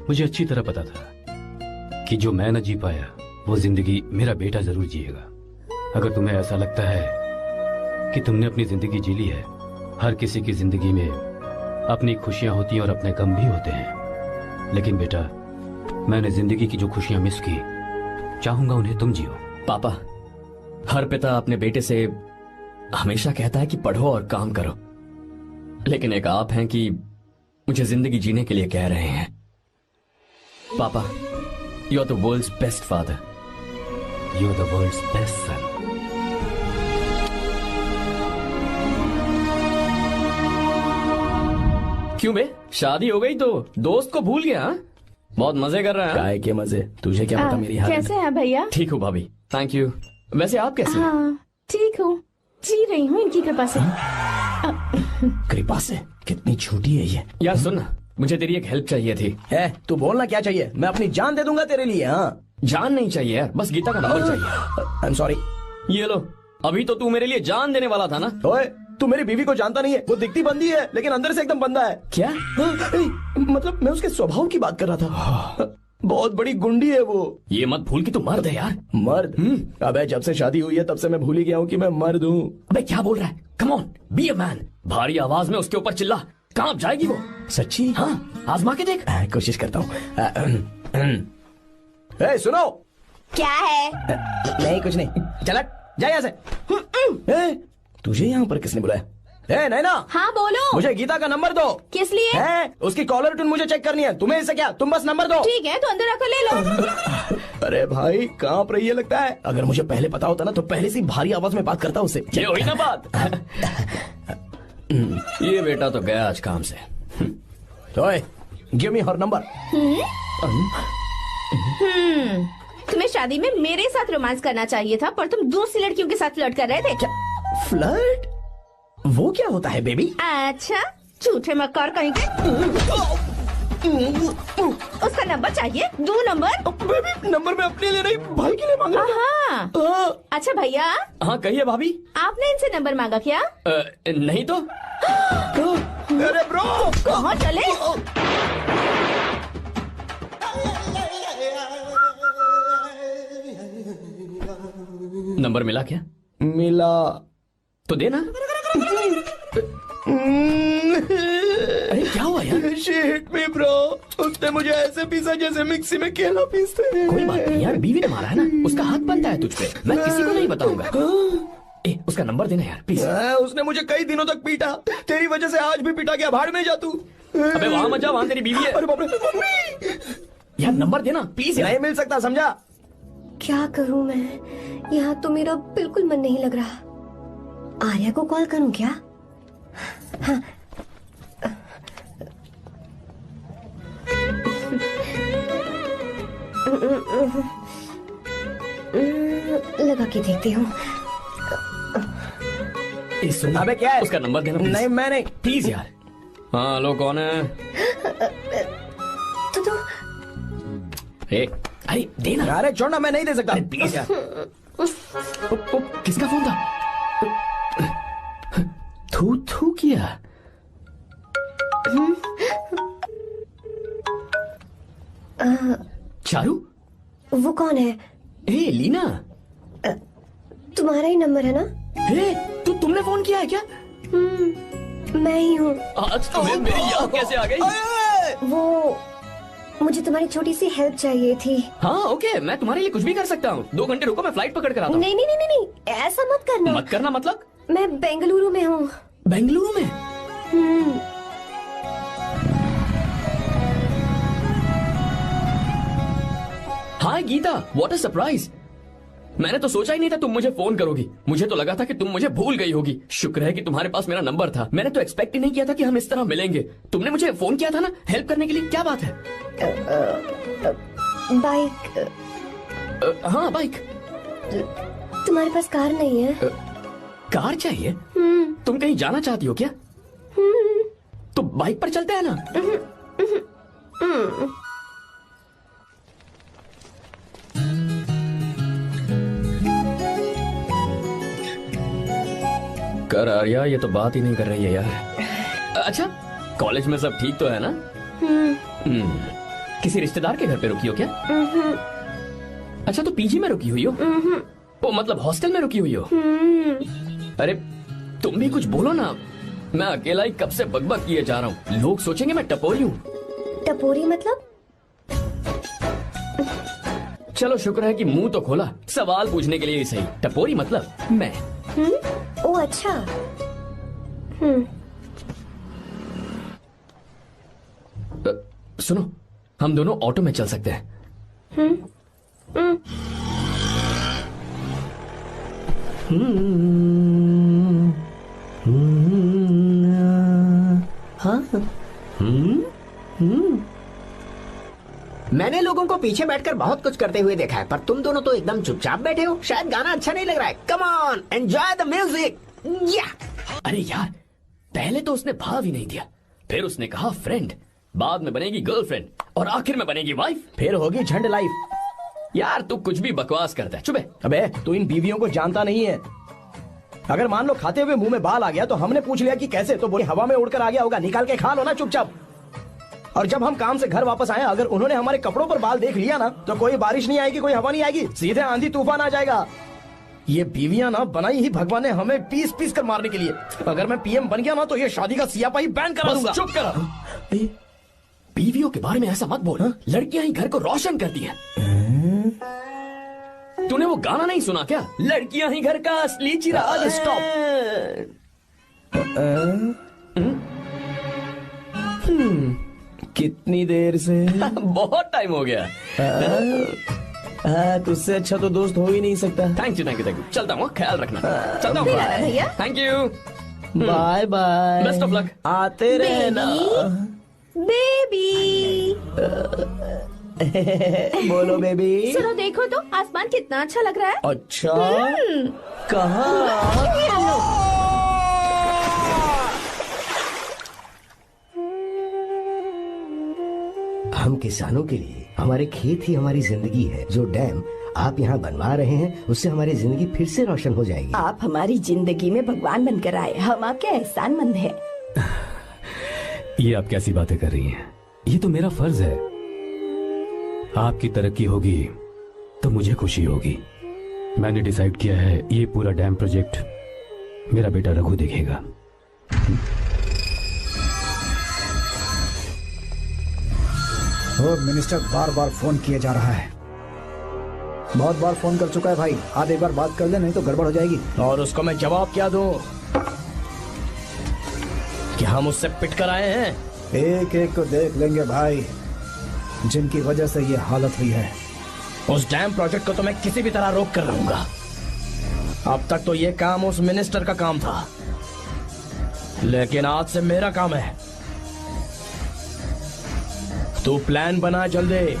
मुझे अच्छी तरह पता था कि जो मैं न जी पाया वो जिंदगी मेरा बेटा जरूर जिएगा। अगर तुम्हें ऐसा लगता है कि तुमने अपनी जिंदगी जी ली है, हर किसी की जिंदगी में अपनी खुशियां होती हैं और अपने गम भी होते हैं, लेकिन बेटा मैंने जिंदगी की जो खुशियां मिस की, चाहूंगा उन्हें तुम जियो। पापा, हर पिता अपने बेटे से हमेशा कहता है कि पढ़ो और काम करो, लेकिन एक आप हैं कि मुझे जिंदगी जीने के लिए कह रहे हैं। पापा, you are the world's best father. You are the world's best son. क्यों बे, शादी हो गई तो दोस्त को भूल गया? बहुत मजे कर रहा है। काय के मजे, तुझे क्या पता मेरी हालत। कैसे हैं भैया? ठीक हूँ भाभी, थैंक यू। वैसे आप कैसे हैं? हाँ ठीक हूँ, जी रही हूँ इनकी कृपा से। कृपा से? कितनी झूठी है ये। यार सुन ना, मुझे तेरी एक हेल्प चाहिए थी। है, तू बोलना क्या चाहिए? मैं अपनी जान दे दूंगा तेरे लिए। हाँ, जान नहीं चाहिए यार, बस गीता का नंबर चाहिए। I am sorry. ये लो, अभी तो तू मेरे लिए जान देने वाला था ना। ओए, तू मेरी बीवी को जानता नहीं है। वो दिखती बंदी है लेकिन अंदर से एकदम बंदा है। क्या? मतलब मैं उसके स्वभाव की बात कर रहा था। बहुत बड़ी गुंडी है वो। ये मत भूल कि तू मर्द है यार। मर्द? अबे जब से शादी हुई है तब से मैं भूल ही गया हूँ कि मैं मर्द हूँ। अबे क्या बोल रहा है? Come on, be a man. भारी आवाज में उसके ऊपर चिल्ला। कहाँ जाएगी वो? सच्ची? हाँ, आजमा के देख। कोशिश करता हूँ। सुनो। क्या है? नहीं कुछ नहीं, चल जा यहाँ से। तुझे यहाँ पर किसने बुलाया? नैना। हाँ बोलो। मुझे गीता का नंबर दो। किस लिए? उसकी कॉलर ट्यून मुझे चेक करनी है। तुम्हें इससे क्या, तुम बस नंबर दो। ठीक है तो अंदर आकर ले लो। अरे भाई कांप रही है लगता है। अगर मुझे पहले पता होता ना तो पहले से भारी आवाज में बात करता उससे। ये हुई ना बात। ये बेटा तो गया आज काम से। गिव मी हर नंबर। तुम्हें शादी में मेरे साथ रोमांस करना चाहिए था, पर तुम दूसरी लड़कियों के साथ फ्लर्ट कर रहे थे। क्या फ्लर्ट? वो क्या होता है बेबी? अच्छा, झूठे मक्कार कहीं के। उसका नंबर चाहिए? दो नंबर। बेबी नंबर मैं अपने लिए नहीं भाई के लिए मांगा। हाँ। अच्छा भैया। हाँ कहिए भाभी। आपने इनसे नंबर मांगा क्या? नहीं तो। अरे ब्रो कहाँ चले? नंबर मिला क्या? मिला तो देना। अरे क्या हुआ यार? शिट मी ब्रो, उसने मुझे ऐसे पीसा जैसे मिक्सी में केला पीसते हैं। कोई बात नहीं यार, बीवी ने मारा है ना, उसका हाथ बनता है तुझ पे। मैं किसी को नहीं बताऊंगा। उसका नंबर देना यार प्लीज। उसने मुझे कई दिनों तक पीटा, तेरी वजह से आज भी पीटा गया। भाड़ में जा तू। अबे वहाँ मत जा, वहाँ तेरी बीवी है। अरे बाप रे मम्मी। यार नंबर देना प्लीज। नहीं मिल सकता, समझा? क्या करूं मैं, यहाँ तो मेरा बिल्कुल मन नहीं लग रहा। आर्या को कॉल करूं क्या? हाँ। लगा के देखती हूँ। अबे क्या है? उसका नंबर देना नहीं मैं नहीं, प्लीज यार। हाँ हेलो कौन है? तो अरे देना। अरे छोड़ना, मैं नहीं दे सकता प्लीज यार। किसका फोन था? थू थू किया। चारू? वो कौन है? लीना। तुम्हारा ही नंबर है ना? तुमने फोन किया है क्या? मैं ही हूँ। आज तुम्हें मेरी याद कैसे आ गई? वो मुझे तुम्हारी छोटी सी हेल्प चाहिए थी। हाँ ओके, मैं तुम्हारे लिए कुछ भी कर सकता हूँ। 2 घंटे रुको, मैं फ्लाइट पकड़ कर आता हूँ। नहीं नहीं नहीं नहीं, ऐसा मत करना। मत करना मतलब? मैं बेंगलुरु में हूँ। बेंगलुरु में? हाय गीता, व्हाट अ सरप्राइज। मैंने तो सोचा ही नहीं था तुम मुझे फोन करोगी। मुझे तो लगा था कि तुम मुझे भूल गई होगी। शुक्र है कि तुम्हारे पास मेरा नंबर था। मैंने तो एक्सपेक्ट ही नहीं किया था कि हम इस तरह मिलेंगे। तुमने मुझे फोन किया था ना हेल्प करने के लिए, क्या बात है? बाइक। हाँ बाइक। तुम्हारे पास कार नहीं है? कार चाहिए? तुम कहीं जाना चाहती हो क्या? तो बाइक पर चलते हैं ना। कर आर्या, ये तो बात ही नहीं कर रही है यार। अच्छा कॉलेज में सब ठीक तो है ना? किसी रिश्तेदार के घर पे रुकी हो क्या? अच्छा तो पीजी में रुकी हुई हो? ओ मतलब हॉस्टल में रुकी हुई हो? अरे तुम भी कुछ बोलो ना। मैं अकेला ही कब से बकबक किए जा रहा हूँ। लोग सोचेंगे मैं टपोरी हूँ। टपोरी मतलब? चलो शुक्र है कि मुंह तो खोला, सवाल पूछने के लिए ही सही। टपोरी मतलब मैं। ओ अच्छा। सुनो, हम दोनों ऑटो में चल सकते हैं। मैंने लोगों को पीछे बैठकर बहुत कुछ करते हुए देखा है, पर तुम दोनों तो एकदम चुपचाप बैठे हो। शायद गाना अच्छा नहीं लग रहा है। Come on, enjoy the music. अरे यार, पहले तो उसने भाव ही नहीं दिया, फिर उसने कहा फ्रेंड, बाद में बनेगी गर्लफ्रेंड और आखिर में बनेगी वाइफ, फिर होगी झंड लाइफ। यार तू कुछ भी बकवास करता है। चुप। अबे तू इन बीवियों को जानता नहीं है। अगर मान लो खाते हुए मुंह में बाल आ गया तो हमने पूछ लिया कि कैसे, तो बोली हवा में उड़कर आ गया होगा। निकाल के खा लो ना चुपचाप। और जब हम काम से घर वापस आए, अगर उन्होंने हमारे कपड़ों पर बाल देख लिया ना तो कोई बारिश नहीं आएगी, कोई हवा नहीं आएगी, सीधे आंधी तूफान आ जाएगा। ये बीवियां ना बनाई ही भगवान ने हमें पीस पीस कर मारने के लिए। अगर मैं पीएम बन गया ना तो ये शादी का सियापाही बैन करा दूंगा। चुप करा। बीवियों के बारे में ऐसा मत बोल। लड़कियां ही घर को रोशन करती हैं। तूने वो गाना नहीं सुना क्या? लड़कियां ही घर का असली चिराग। स्टॉप। कितनी देर से? बहुत टाइम हो गया। तुझसे अच्छा तो दोस्त हो ही नहीं सकता। Thank you thank you thank you. चलता हूँ, ख्याल रखना। चलता हूँ भैया। Thank you. Bye bye. Best of luck. आते रहना। बेबी। बोलो बेबी। सुनो, देखो तो आसमान कितना अच्छा लग रहा है। अच्छा, कहाँ? हम किसानों के लिए हमारे खेत ही हमारी जिंदगी है। जो डैम आप यहाँ बनवा रहे हैं उससे हमारी जिंदगी फिर से रोशन हो जाएगी। आप हमारी जिंदगी में भगवान बनकर आए, हम आपके एहसानमंद हैं। ये आप कैसी बातें कर रही हैं? ये तो मेरा फर्ज है। आपकी तरक्की होगी तो मुझे खुशी होगी। मैंने डिसाइड किया है ये पूरा डैम प्रोजेक्ट मेरा बेटा रघु देखेगा। मिनिस्टर बार बार फोन किए जा रहा है। बहुत बार फोन कर चुका है भाई। आप एक बार बात कर ले, नहीं तो गड़बड़ हो जाएगी। और उसको मैं जवाब क्या दूं कि हम उससे पिट कर आए हैं? एक एक को देख लेंगे भाई, जिनकी वजह से ये हालत हुई है। उस डैम प्रोजेक्ट को तो मैं किसी भी तरह रोक कर रहूंगा। अब तक तो ये काम उस मिनिस्टर का काम था, लेकिन आज से मेरा काम है। तू प्लान बना जल्दी।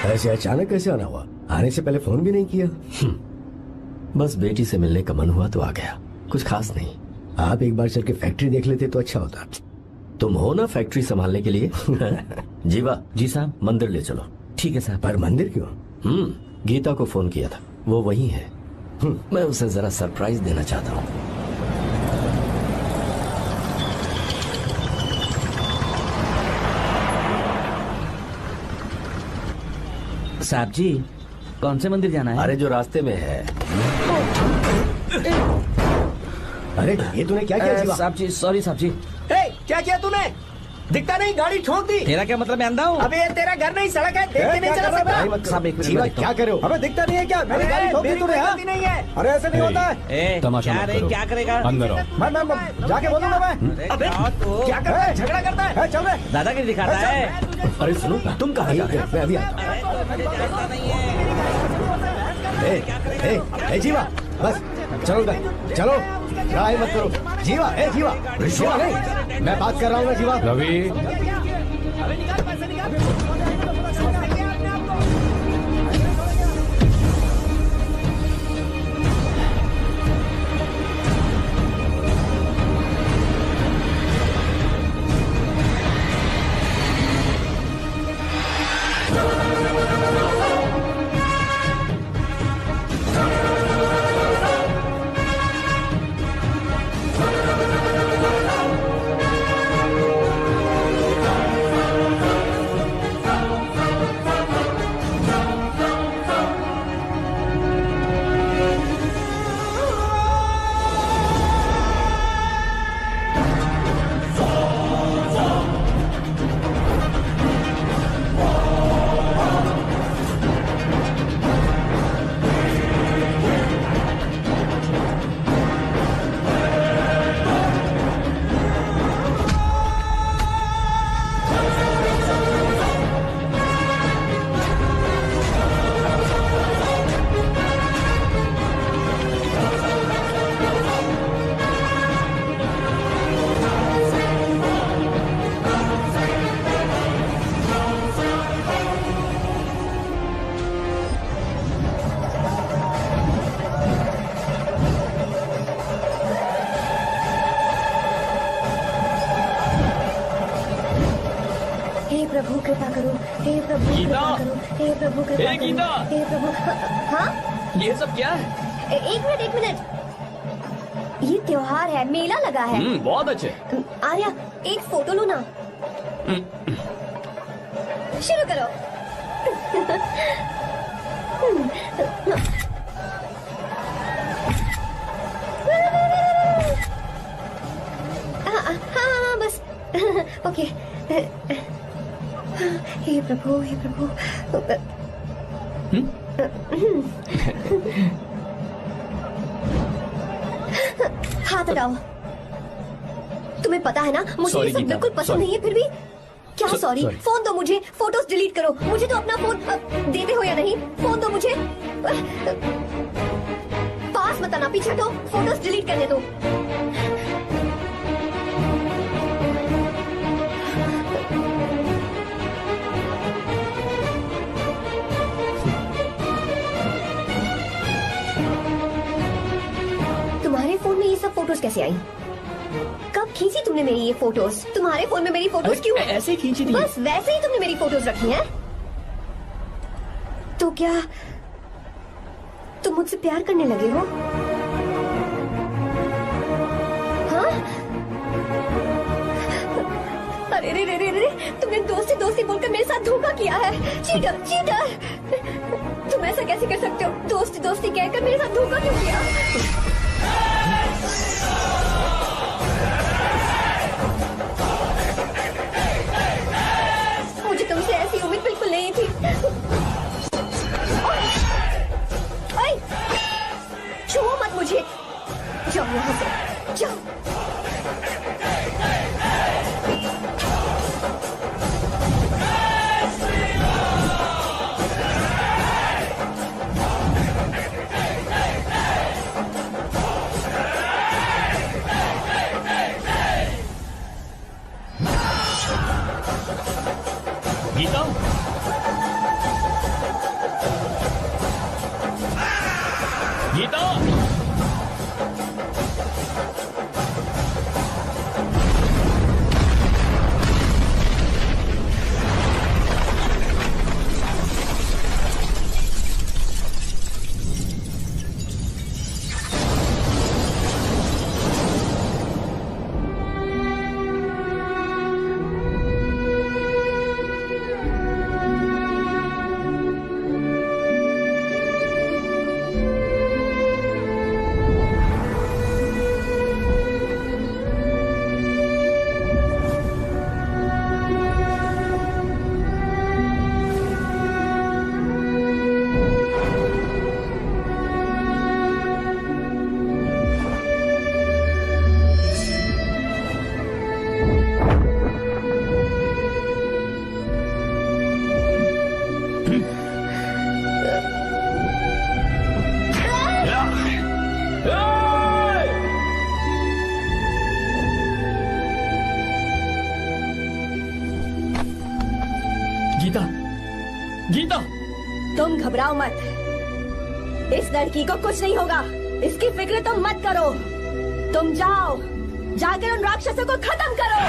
ऐसे अचानक कैसे आना हुआ? आने से पहले फोन भी नहीं किया। बस बेटी से मिलने का मन हुआ तो आ गया, कुछ खास नहीं। आप एक बार चल के फैक्ट्री देख लेते तो अच्छा होता। तुम हो ना फैक्ट्री संभालने के लिए। जीवा। जी साहब। मंदिर ले चलो। ठीक है साहब। पर मंदिर क्यों? गीता को फोन किया था, वो वही है। मैं उसे जरा सरप्राइज देना चाहता हूँ। साहब जी, कौन से मंदिर जाना है? अरे जो रास्ते में है। अरे ये तूने क्या किया जीवा? साहब जी, सॉरी साहब जी। क्या किया तूने? दिखता नहीं, गाड़ी ठोक दी। तेरा क्या मतलब? मैं अंधा हूँ? अबे ये तेरा घर नहीं, सड़क है, देख के नहीं चला सकता। साहब एक जीवा मिनट। क्या करे हो? हमें दिखता नहीं है क्या? मेरी गाड़ी ठोक दी तूने? हाँ? नहीं है। अरे ऐसे नहीं होता है। तमाशा क्या मत नहीं, करो। क्या करेगा? अंदर आओ। मैं जाके बोलूंगा मैं। अबे क्या करता है? झगड़ा करता है? चल रहे। दादागिरी दिखाता है। अरे सुनो, तुम कहाँ जा रहे हो? मैं अभी आता हूँ। जीवा बस चलो उधर, चलो लड़ाई मत करो। जीवा जीवा जीवा नहीं, मैं बात कर रहा हूँ जीवा। रवि, प्रभु कृपा करो, हे प्रभु गीता! कृपा करो, हे प्रभु कृपा हे करो, गीता! हे प्रभु। हाँ, ये सब क्या है? एक मिनट। ये त्योहार है, मेला लगा है। बहुत अच्छे। आर्या, एक फोटो लो ना। शुरू करो। हाँ बस ओके। हे प्रभु हे प्रभु। हाथ हटाओ। तुम्हें पता है ना मुझे ये सब बिल्कुल पसंद नहीं है, फिर भी क्या सॉरी? फोन दो मुझे, फोटोज डिलीट करो। मुझे तो अपना फोन देते हो या नहीं? फोन दो मुझे। पास मत आना, पीछे हटो, फोटोज डिलीट करने दो। तुम्हारे फोन में ये सब फोटोज कैसे आई? कब खींची तुमने मेरी ये फोटोज? तुम्हारे फोन में मेरी फोटोज क्यों? ऐसे ही खींची थी। बस वैसे ही तुमने मेरी फोटोज रखी हैं? तो क्या तुम मुझसे प्यार करने लगे हो? हाँ? अरे रे रे रे रे, तुमने दोस्ती दोस्ती बोलकर मेरे साथ धोखा किया है। चीटर चीटर, तुम ऐसा कैसे कर सकते हो? दोस्ती दोस्ती कहकर मेरे साथ धोखा क्यों किया? मुझे तुमसे ऐसी उम्मीद बिल्कुल नहीं थी। ओए, छुओ मत मुझे। जाओ यहाँ से, जाओ। गीता, गीता, गीता, गीता, तुम घबराओ मत। इस लड़की को कुछ नहीं होगा, इसकी फिक्र तुम मत करो। तुम जाओ, जाकर उन राक्षसों को खत्म करो।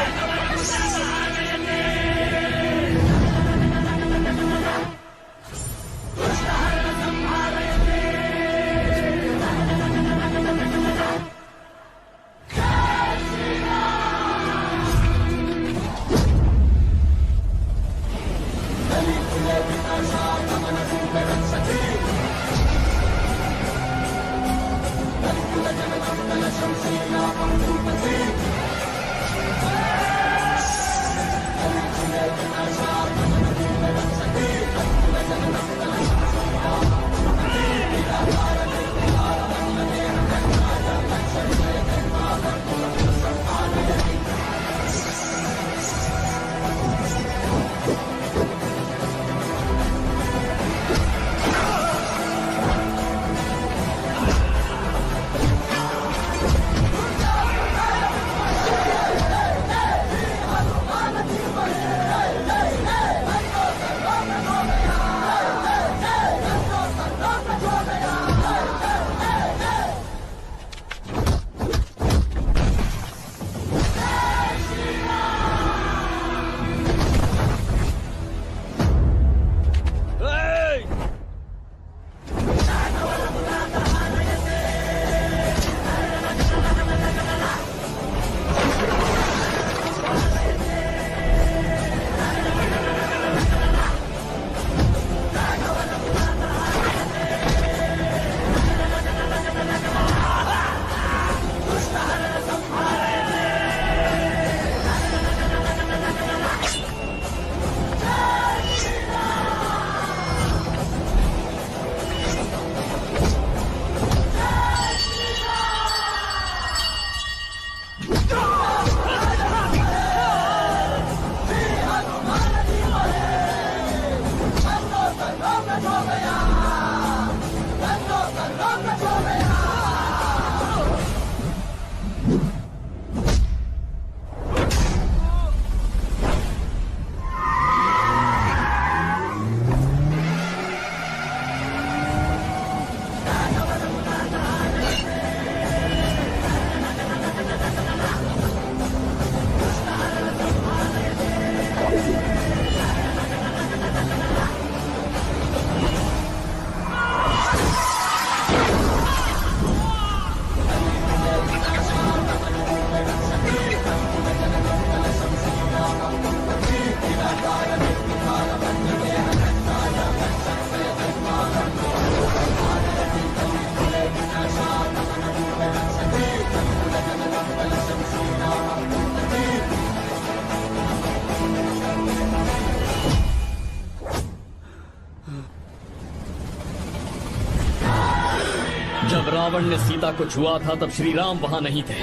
रावण ने सीता को छुआ था तब श्री राम वहां नहीं थे,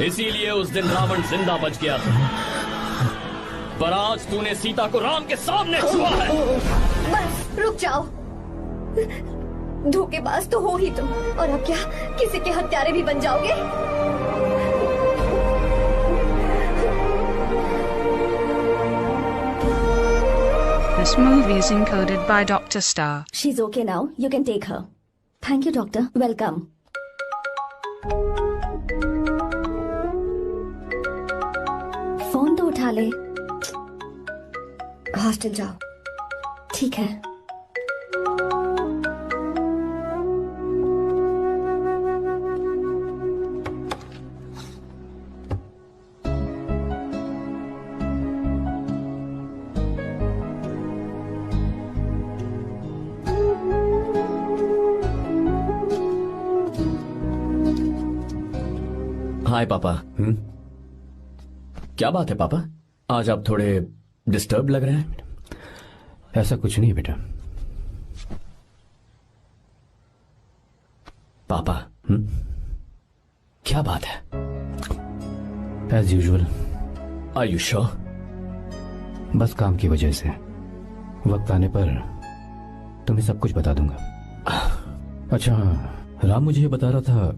इसीलिए उस दिन रावण जिंदा बच गया था। पर आज तूने सीता को राम के सामने छुआ है। बस रुक जाओ, धोखेबाज तो हो ही तुम, और अब क्या किसी के हत्यारे भी बन जाओगे? This movie is encoded by Dr. Star. She's okay now. You can take her. Thank you, doctor. Welcome. Phone तो उठा ले। हॉस्टल जाओ। ठीक है। हाय पापा। क्या बात है पापा, आज आप थोड़े डिस्टर्ब लग रहे हैं। ऐसा कुछ नहीं बेटा। पापा क्या बात है? As usual. Are you sure? बस काम की वजह से वक्त आने पर तुम्हें सब कुछ बता दूंगा। अच्छा, राम मुझे ये बता रहा था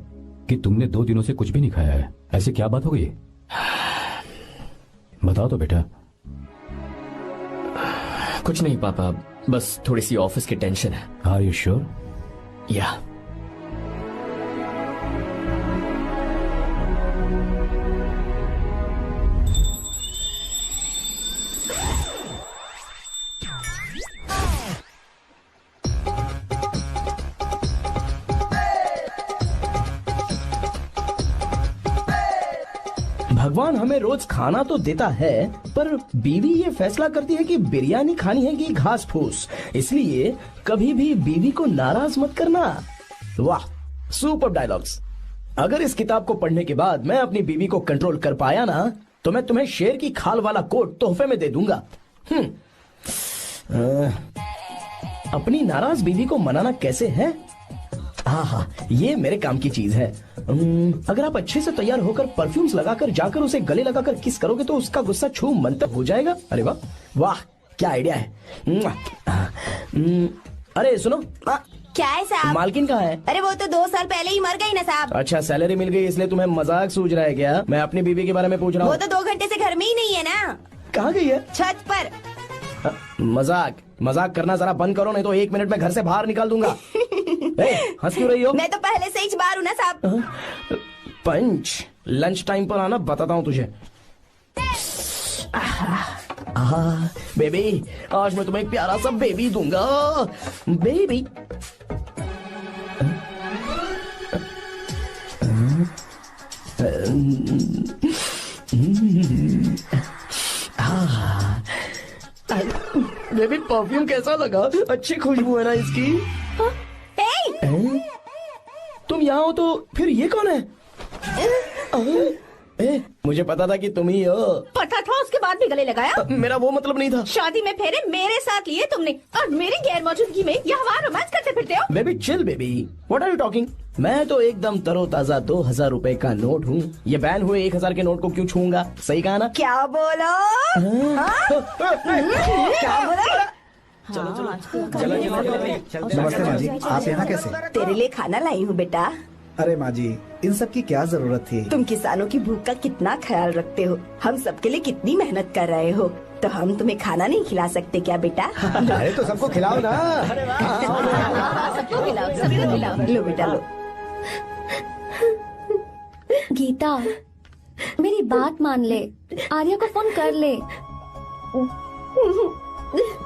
कि तुमने 2 दिनों से कुछ भी नहीं खाया है। ऐसे क्या बात हो गई? बताओ तो बेटा। कुछ नहीं पापा, बस थोड़ी सी ऑफिस की टेंशन है। Are you sure? या। भगवान हमें रोज खाना तो देता है, पर बीवी ये फैसला करती है कि बिरयानी खानी है कि घास फूस। इसलिए कभी भी बीवी को नाराज मत करना। वाह, सुपर डायलॉग्स। अगर इस किताब को पढ़ने के बाद मैं अपनी बीवी को कंट्रोल कर पाया ना, तो मैं तुम्हें शेर की खाल वाला कोट तोहफे में दे दूंगा। अपनी नाराज बीवी को मनाना कैसे है? हाँ, ये मेरे काम की चीज है। अगर आप अच्छे से तैयार होकर परफ्यूम्स लगाकर जाकर उसे गले लगाकर किस करोगे तो उसका गुस्सा छू मंतर हो जाएगा। अरे वाह वाह, क्या आइडिया है। अरे सुनो। क्या है साहब? मालकिन कहाँ है? अरे वो तो 2 साल पहले ही मर गई ना साहब। अच्छा, सैलरी मिल गई इसलिए तुम्हें मजाक सूझ रहा है क्या? मैं अपनी बीवी के बारे में पूछ रहा हूँ। वो तो 2 घंटे से घर में ही नहीं है ना। कहाँ गई है? छत पर। मजाक करना जरा बंद करो, नहीं तो 1 मिनट में घर से बाहर निकाल दूंगा। हंस क्यों रही हो? मैं तो पहले से ही बाहर हूँ ना साहब। पंच, लंच टाइम पर आना, बताता हूँ तुझे। बेबी, आज मैं तुम्हें एक प्यारा सा बेबी दूंगा। बेबी। बेबी, परफ्यूम कैसा लगा? अच्छी खुशबू है ना इसकी? तुम यहाँ हो तो फिर ये कौन है? मुझे पता था कि तुम ही हो। पता था, उसके बाद भी गले लगाया? मेरा वो मतलब नहीं था। शादी में फेरे मेरे साथ लिए तुमने, और मेरी गैर मौजूदगी में यहाँ रोमांस करते फिरते हो। Baby chill baby, what are you talking? मैं तो एकदम तरोताजा 2000 रुपए का नोट हूँ। ये बैन हुए 1000 के नोट को क्यों छूऊंगा? सही कहा ना? क्या बोलो? क्या बोलो? नमस्ते माँ जी, आप यहाँ कैसे? तेरे लिए खाना लाई हूँ बेटा। अरे माँ जी, इन सब की क्या जरूरत थी? तुम किसानों की भूख का कितना ख्याल रखते हो, हम सबके लिए कितनी मेहनत कर रहे हो, तो हम तुम्हें खाना नहीं खिला सकते क्या बेटा? अरे तो सबको खिलाओ ना। सबको खिलाओ, सबको खिलाओ। लो बेटा लो। गीता, मेरी बात मान ले, आर्या को फोन कर ले।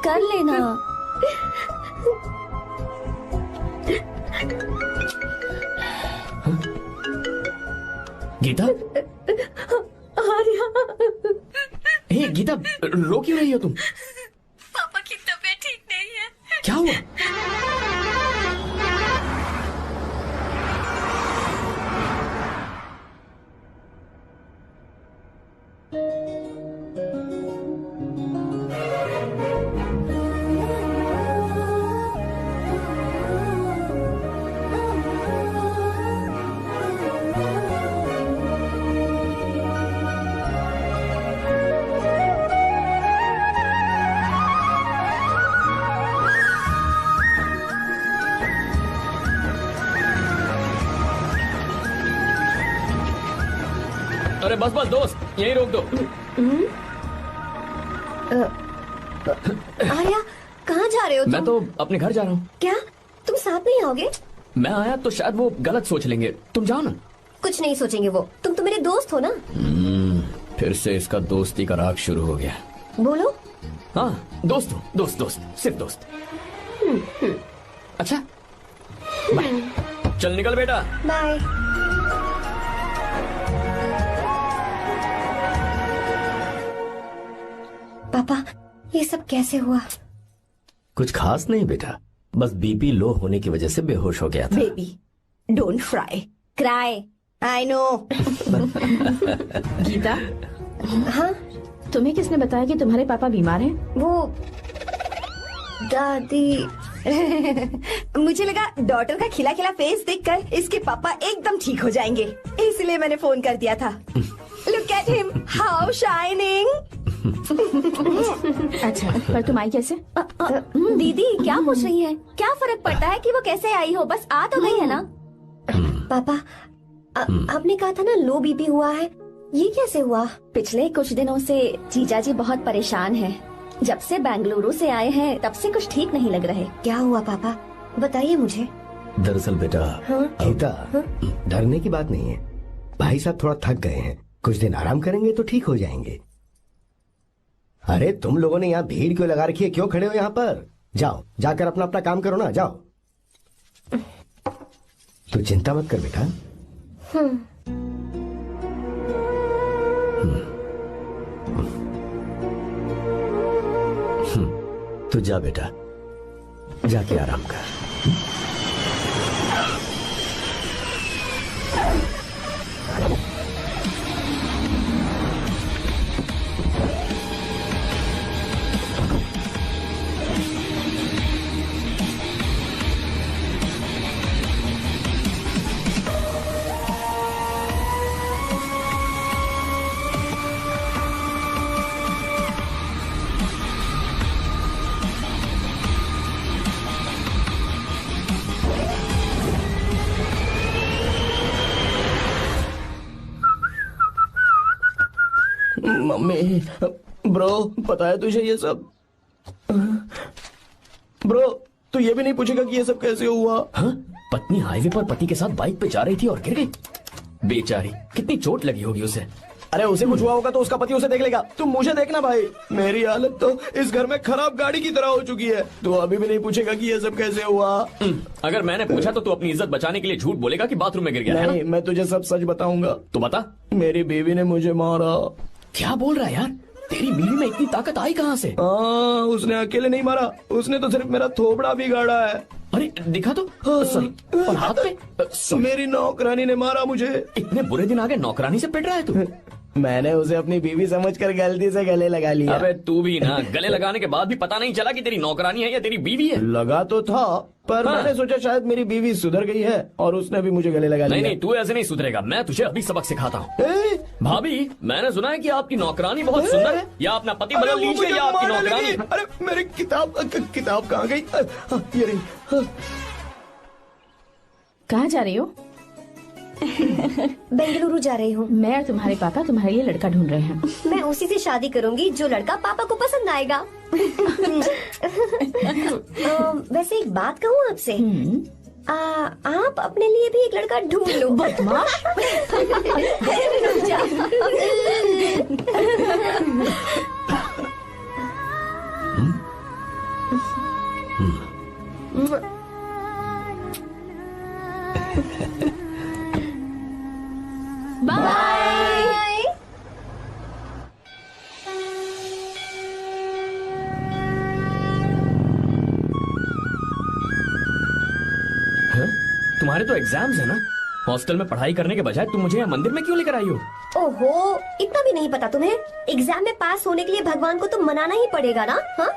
कर लेना। गीता? आर्या। हे गीता, रो क्यों रही हो तुम? पापा की तबीयत ठीक नहीं है। क्या हुआ? बस बस दोस्त, यहीं रोक दो। आर्या, कहाँ जा रहे हो तुम? मैं तो अपने घर जा रहा हूँ। क्या तुम साथ नहीं आओगे? मैं आया तो शायद वो गलत सोच लेंगे, तुम जाओ ना। कुछ नहीं सोचेंगे वो, तुम तो मेरे दोस्त हो ना। फिर से इसका दोस्ती का राग शुरू हो गया। बोलो। हाँ दोस्त हूँ, दोस्त दोस्त, सिर्फ दोस्त। अच्छा बाय, चल निकल बेटा। बाय। पापा, ये सब कैसे हुआ? कुछ खास नहीं बेटा, बस बीपी लो होने की वजह से बेहोश हो गया था। Baby don't fry cry, I know. Gita, हाँ तुम्हें किसने बताया कि तुम्हारे पापा बीमार हैं? वो दादी। मुझे लगा डॉटर का खिला खिला फेस देखकर इसके पापा एकदम ठीक हो जाएंगे, इसलिए मैंने फोन कर दिया था। Look at him, how shining. अच्छा, पर तुम आई कैसे? दीदी क्या पूछ रही है? क्या फर्क पड़ता है कि वो कैसे आई हो, बस आ तो गई है ना। पापा, आपने कहा था ना लो बीपी हुआ है, ये कैसे हुआ? पिछले कुछ दिनों से जीजा जी बहुत परेशान हैं। जब से बेंगलुरु से आए हैं तब से कुछ ठीक नहीं लग रहे। क्या हुआ पापा, बताइए मुझे। दरअसल बेटा, गीता, डरने की बात नहीं है। भाई साहब थोड़ा थक गए हैं, कुछ दिन आराम करेंगे तो ठीक हो जाएंगे। अरे तुम लोगों ने यहाँ भीड़ क्यों लगा रखी है, क्यों खड़े हो यहाँ पर? जाओ, जाकर अपना अपना काम करो ना, जाओ। तू चिंता मत कर बेटा। तू जा बेटा, जाके आराम कर। मम्मी, ब्रो, पता है तुझे ये सब? ब्रो, तू ये भी नहीं पूछेगा कि ये सब कैसे हुआ? हाँ? पत्नी हाईवे पर पति के साथ बाइक पे जा रही थी और गिर गई। बेचारी, कितनी चोट लगी होगी उसे। अरे उसे कुछ हुआ होगा तो उसका पति उसे देख लेगा, तुम मुझे देखना भाई। मेरी हालत तो इस घर में खराब गाड़ी की तरह हो चुकी है। तू अभी भी नहीं पूछेगा कि ये सब कैसे हुआ? अगर मैंने पूछा तो तू अपनी इज्जत बचाने के लिए झूठ बोलेगा कि बाथरूम में गिर गया। नहीं, मैं तुझे सब सच बताऊंगा। तो बता। मेरी बीवी ने मुझे मारा। क्या बोल रहा है यार? तेरी बीवी में इतनी ताकत आई कहाँ से? उसने अकेले नहीं मारा, उसने तो सिर्फ मेरा थोबड़ा बिगाड़ा है। अरे दिखा तो। और हाथ पे? मेरी नौकरानी ने मारा मुझे। इतने बुरे दिन आ गए, नौकरानी से पिट रहा है तू? मैंने उसे अपनी बीवी समझकर गलती से गले लगा लिया। अबे तू भी ना, गले लगाने के बाद भी पता नहीं चला कि तेरी नौकरानी है या तेरी बीवी है। लगा तो था, पर मैंने सोचा शायद मेरी बीवी सुधर गई है और उसने भी मुझे गले लगा लिया। नहीं, तू ऐसे नहीं सुधरेगा, मैं तुझे अभी सबक सिखाता हूँ। भाभी, मैंने सुना है कि आपकी नौकरानी बहुत सुंदर है, या अपना पति बदल लीजिए या आपकी नौकरानी। अरे मेरी किताब कहाँ गई? ये रही। कहाँ जा रही हो? बेंगलुरु जा रही हूँ। मैं और तुम्हारे पापा तुम्हारे लिए लड़का ढूंढ रहे हैं। मैं उसी से शादी करूंगी जो लड़का पापा को पसंद आएगा। वैसे एक बात कहूँ आपसे, आप अपने लिए भी एक लड़का ढूंढ लो। बदमाश। बाय। तुम्हारे तो एग्जाम्स है ना? हॉस्टल में पढ़ाई करने के बजाय तुम मुझे यहाँ मंदिर में क्यों लेकर आई हो? ओहो, इतना भी नहीं पता तुम्हें? एग्जाम में पास होने के लिए भगवान को तो मनाना ही पड़ेगा ना। हाँ,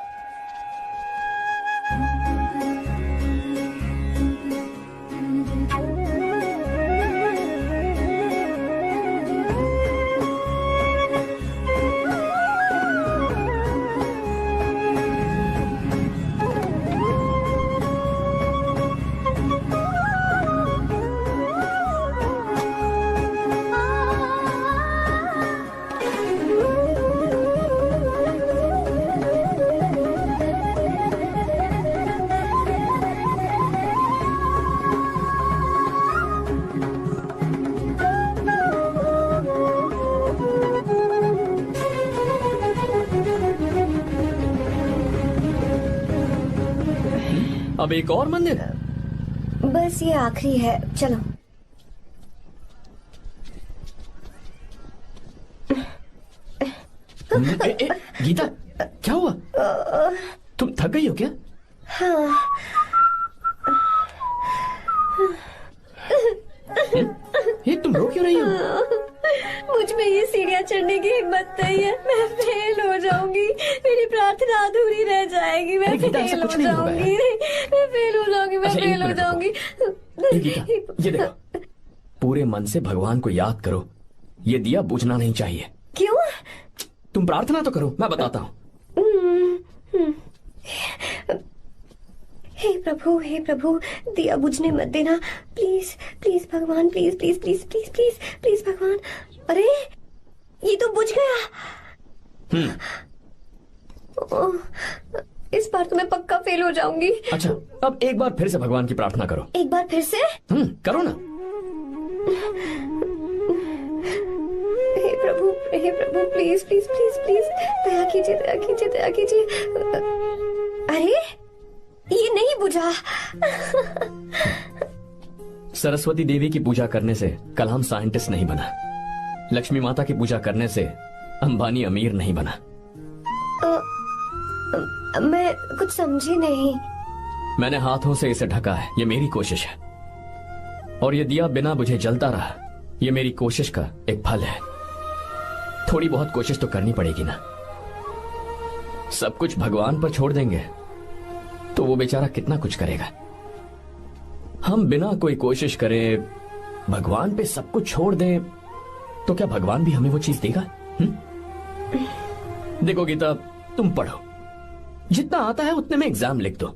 अब एक और मंदिर? बस ये आखिरी है, चलो। गीता, क्या हुआ? तुम थक गई हो क्या? हाँ। ये तुम रो क्यों रही हो? मुझ में ये सीढ़ियाँ चढ़ने की हिम्मत नहीं है। मैं फेल हो जाऊंगी, मेरी प्रार्थना अधूरी रह जाएगी। मैं फेल हो जाऊंगी, मैं फेल हो जाऊंगी, मैं फेल हो जाऊंगी। ये देखो, पूरे मन से भगवान को याद करो। ये दिया बुझना नहीं चाहिए। क्यों? तुम प्रार्थना तो करो, मैं बताता हूँ। हे प्रभु, दिया बुझने मत देना, प्लीज प्लीज भगवान, please please please please please please भगवान। अरे ये तो बुझ गया। इस बार तो मैं पक्का फेल हो जाऊंगी। अच्छा, अब एक बार फिर से भगवान की प्रार्थना करो। एक बार फिर से? करो ना। हे प्रभु, प्लीज प्लीज प्लीज प्लीज, दया कीजिए, दया कीजिए, दया कीजिए। अरे ये नहीं बुझा। सरस्वती देवी की पूजा करने से कलाम साइंटिस्ट नहीं बना। लक्ष्मी माता की पूजा करने से अंबानी अमीर नहीं बना। मैं कुछ समझी नहीं। मैंने हाथों से इसे ढका है, ये मेरी कोशिश है। और ये दिया बिना बुझे जलता रहा, ये मेरी कोशिश का एक फल है। थोड़ी बहुत कोशिश तो करनी पड़ेगी ना। सब कुछ भगवान पर छोड़ देंगे तो वो बेचारा कितना कुछ करेगा। हम बिना कोई कोशिश करे भगवान पे सब कुछ छोड़ दें तो क्या भगवान भी हमें वो चीज देगा? देखो गीता, तुम पढ़ो, जितना आता है उतने में एग्जाम लिख दो,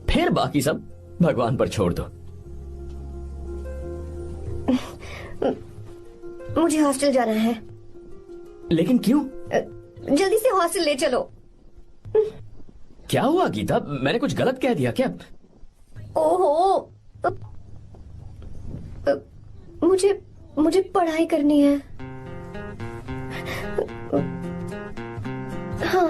फिर बाकी सब भगवान पर छोड़ दो। मुझे हॉस्टल जाना है। लेकिन क्यों? जल्दी से हॉस्टल ले चलो। क्या हुआ गीता, मैंने कुछ गलत कह दिया क्या? ओहो, मुझे पढ़ाई करनी है। हाँ।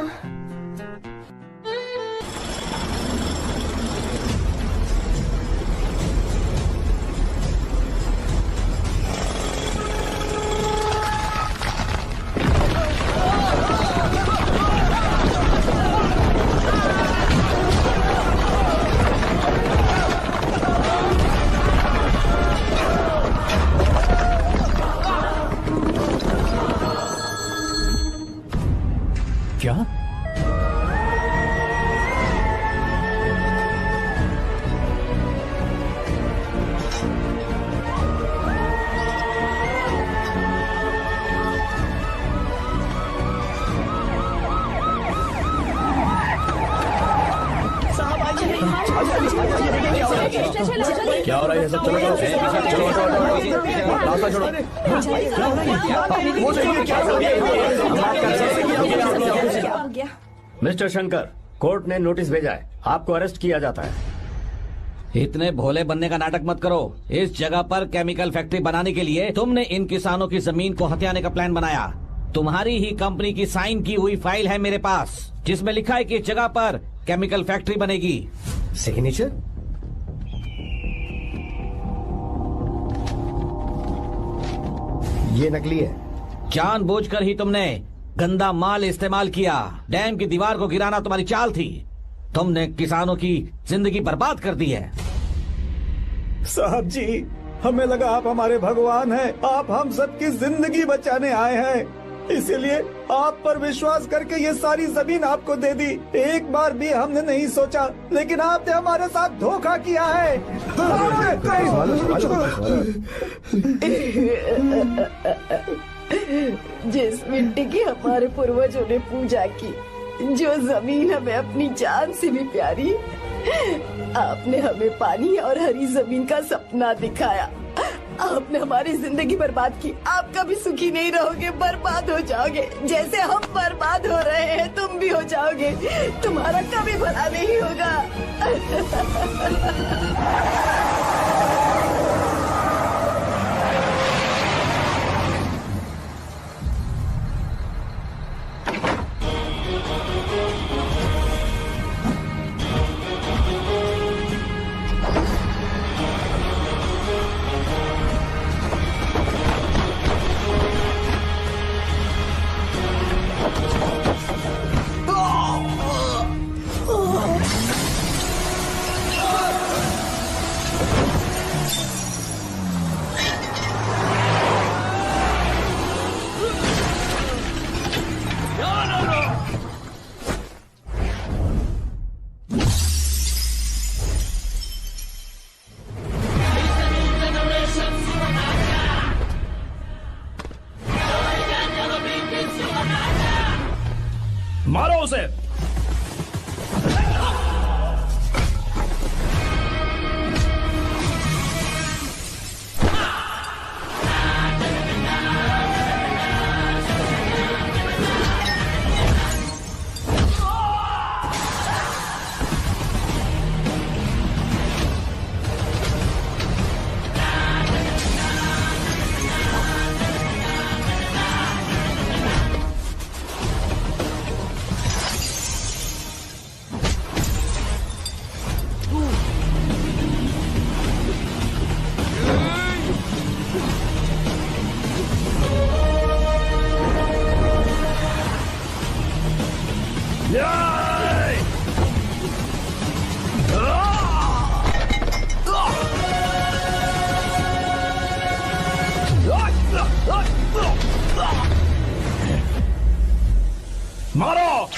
क्या? क्या हो रहा है? सब चलो मिस्टर शंकर, कोर्ट ने नोटिस भेजा है, आपको अरेस्ट किया जाता है। इतने भोले बनने का नाटक मत करो। इस जगह पर केमिकल फैक्ट्री बनाने के लिए तुमने इन किसानों की जमीन को हथियाने का प्लान बनाया। तुम्हारी ही कंपनी की साइन की हुई फाइल है मेरे पास, जिसमें लिखा है कि इस जगह पर केमिकल फैक्ट्री बनेगी। सिग्नेचर? ये नकली है। जानबूझकर ही तुमने गंदा माल इस्तेमाल किया। डैम की दीवार को गिराना तुम्हारी चाल थी। तुमने किसानों की जिंदगी बर्बाद कर दी है। साहब जी, हमें लगा आप हमारे भगवान हैं, आप हम सबकी जिंदगी बचाने आए हैं, इसीलिए आप पर विश्वास करके ये सारी जमीन आपको दे दी। एक बार भी हमने नहीं सोचा, लेकिन आपने हमारे साथ धोखा किया है। जिस मिट्टी की हमारे पूर्वजों ने पूजा की, जो जमीन हमें अपनी जान से भी प्यारी, आपने हमें पानी और हरी जमीन का सपना दिखाया। आपने हमारी जिंदगी बर्बाद की। आप कभी सुखी नहीं रहोगे, बर्बाद हो जाओगे। जैसे हम बर्बाद हो रहे हैं तुम भी हो जाओगे। तुम्हारा कभी भला नहीं होगा। मारो उसे। मारो।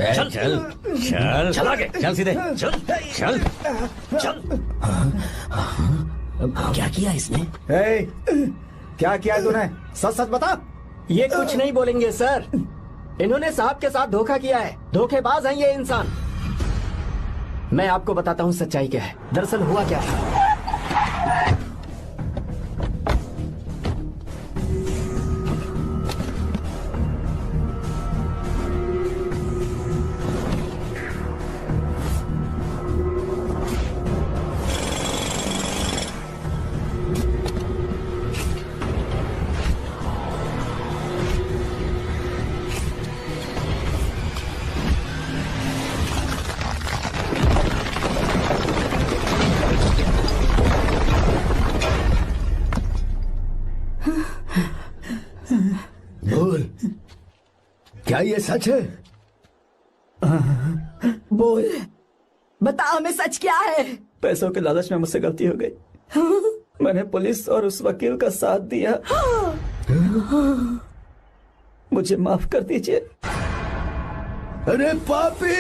चल चल चल चल आगे, चल सीधे, चल चल चल। क्या किया इसने? क्या किया तूने? सच सच बता। ये कुछ नहीं बोलेंगे सर। इन्होंने साहब के साथ धोखा किया है। धोखेबाज हैं ये इंसान। मैं आपको बताता हूँ सच्चाई क्या है। दरअसल हुआ क्या था। बोल, क्या ये सच है? बोल, बता हमें सच क्या है? पैसों के लालच में मुझसे गलती हो गई। मैंने पुलिस और उस वकील का साथ दिया। मुझे माफ कर दीजिए। अरे पापी!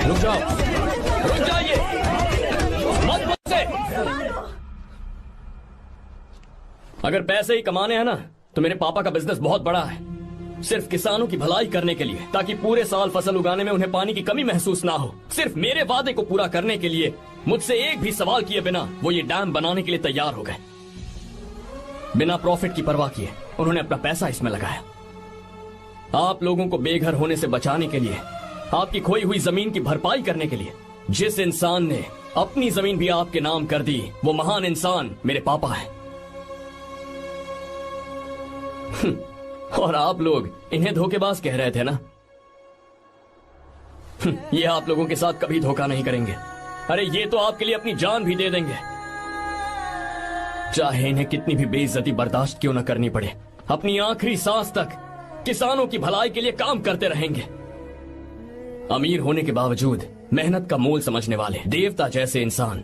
रुक जाओ, रुक जाइए, मत बचे। अगर पैसे ही कमाने हैं ना, तो मेरे पापा का बिजनेस बहुत बड़ा है। सिर्फ किसानों की भलाई करने के लिए, ताकि पूरे साल फसल उगाने में उन्हें पानी की कमी महसूस ना हो। सिर्फ मेरे वादे को पूरा करने के लिए मुझसे एक भी सवाल किए बिना वो ये डैम बनाने के लिए तैयार हो गए। बिना प्रॉफिट की परवाह किए उन्होंने अपना पैसा इसमें लगाया। आप लोगों को बेघर होने से बचाने के लिए, आपकी खोई हुई जमीन की भरपाई करने के लिए। जिस इंसान ने अपनी जमीन भी आपके नाम कर दी, वो महान इंसान मेरे पापा है। और आप लोग इन्हें धोखेबाज कह रहे थे ना? ये आप लोगों के साथ कभी धोखा नहीं करेंगे। अरे ये तो आपके लिए अपनी जान भी दे देंगे, चाहे इन्हें कितनी भी बेइज्जती बर्दाश्त क्यों न करनी पड़े। अपनी आखिरी सांस तक किसानों की भलाई के लिए काम करते रहेंगे। अमीर होने के बावजूद मेहनत का मोल समझने वाले देवता जैसे इंसान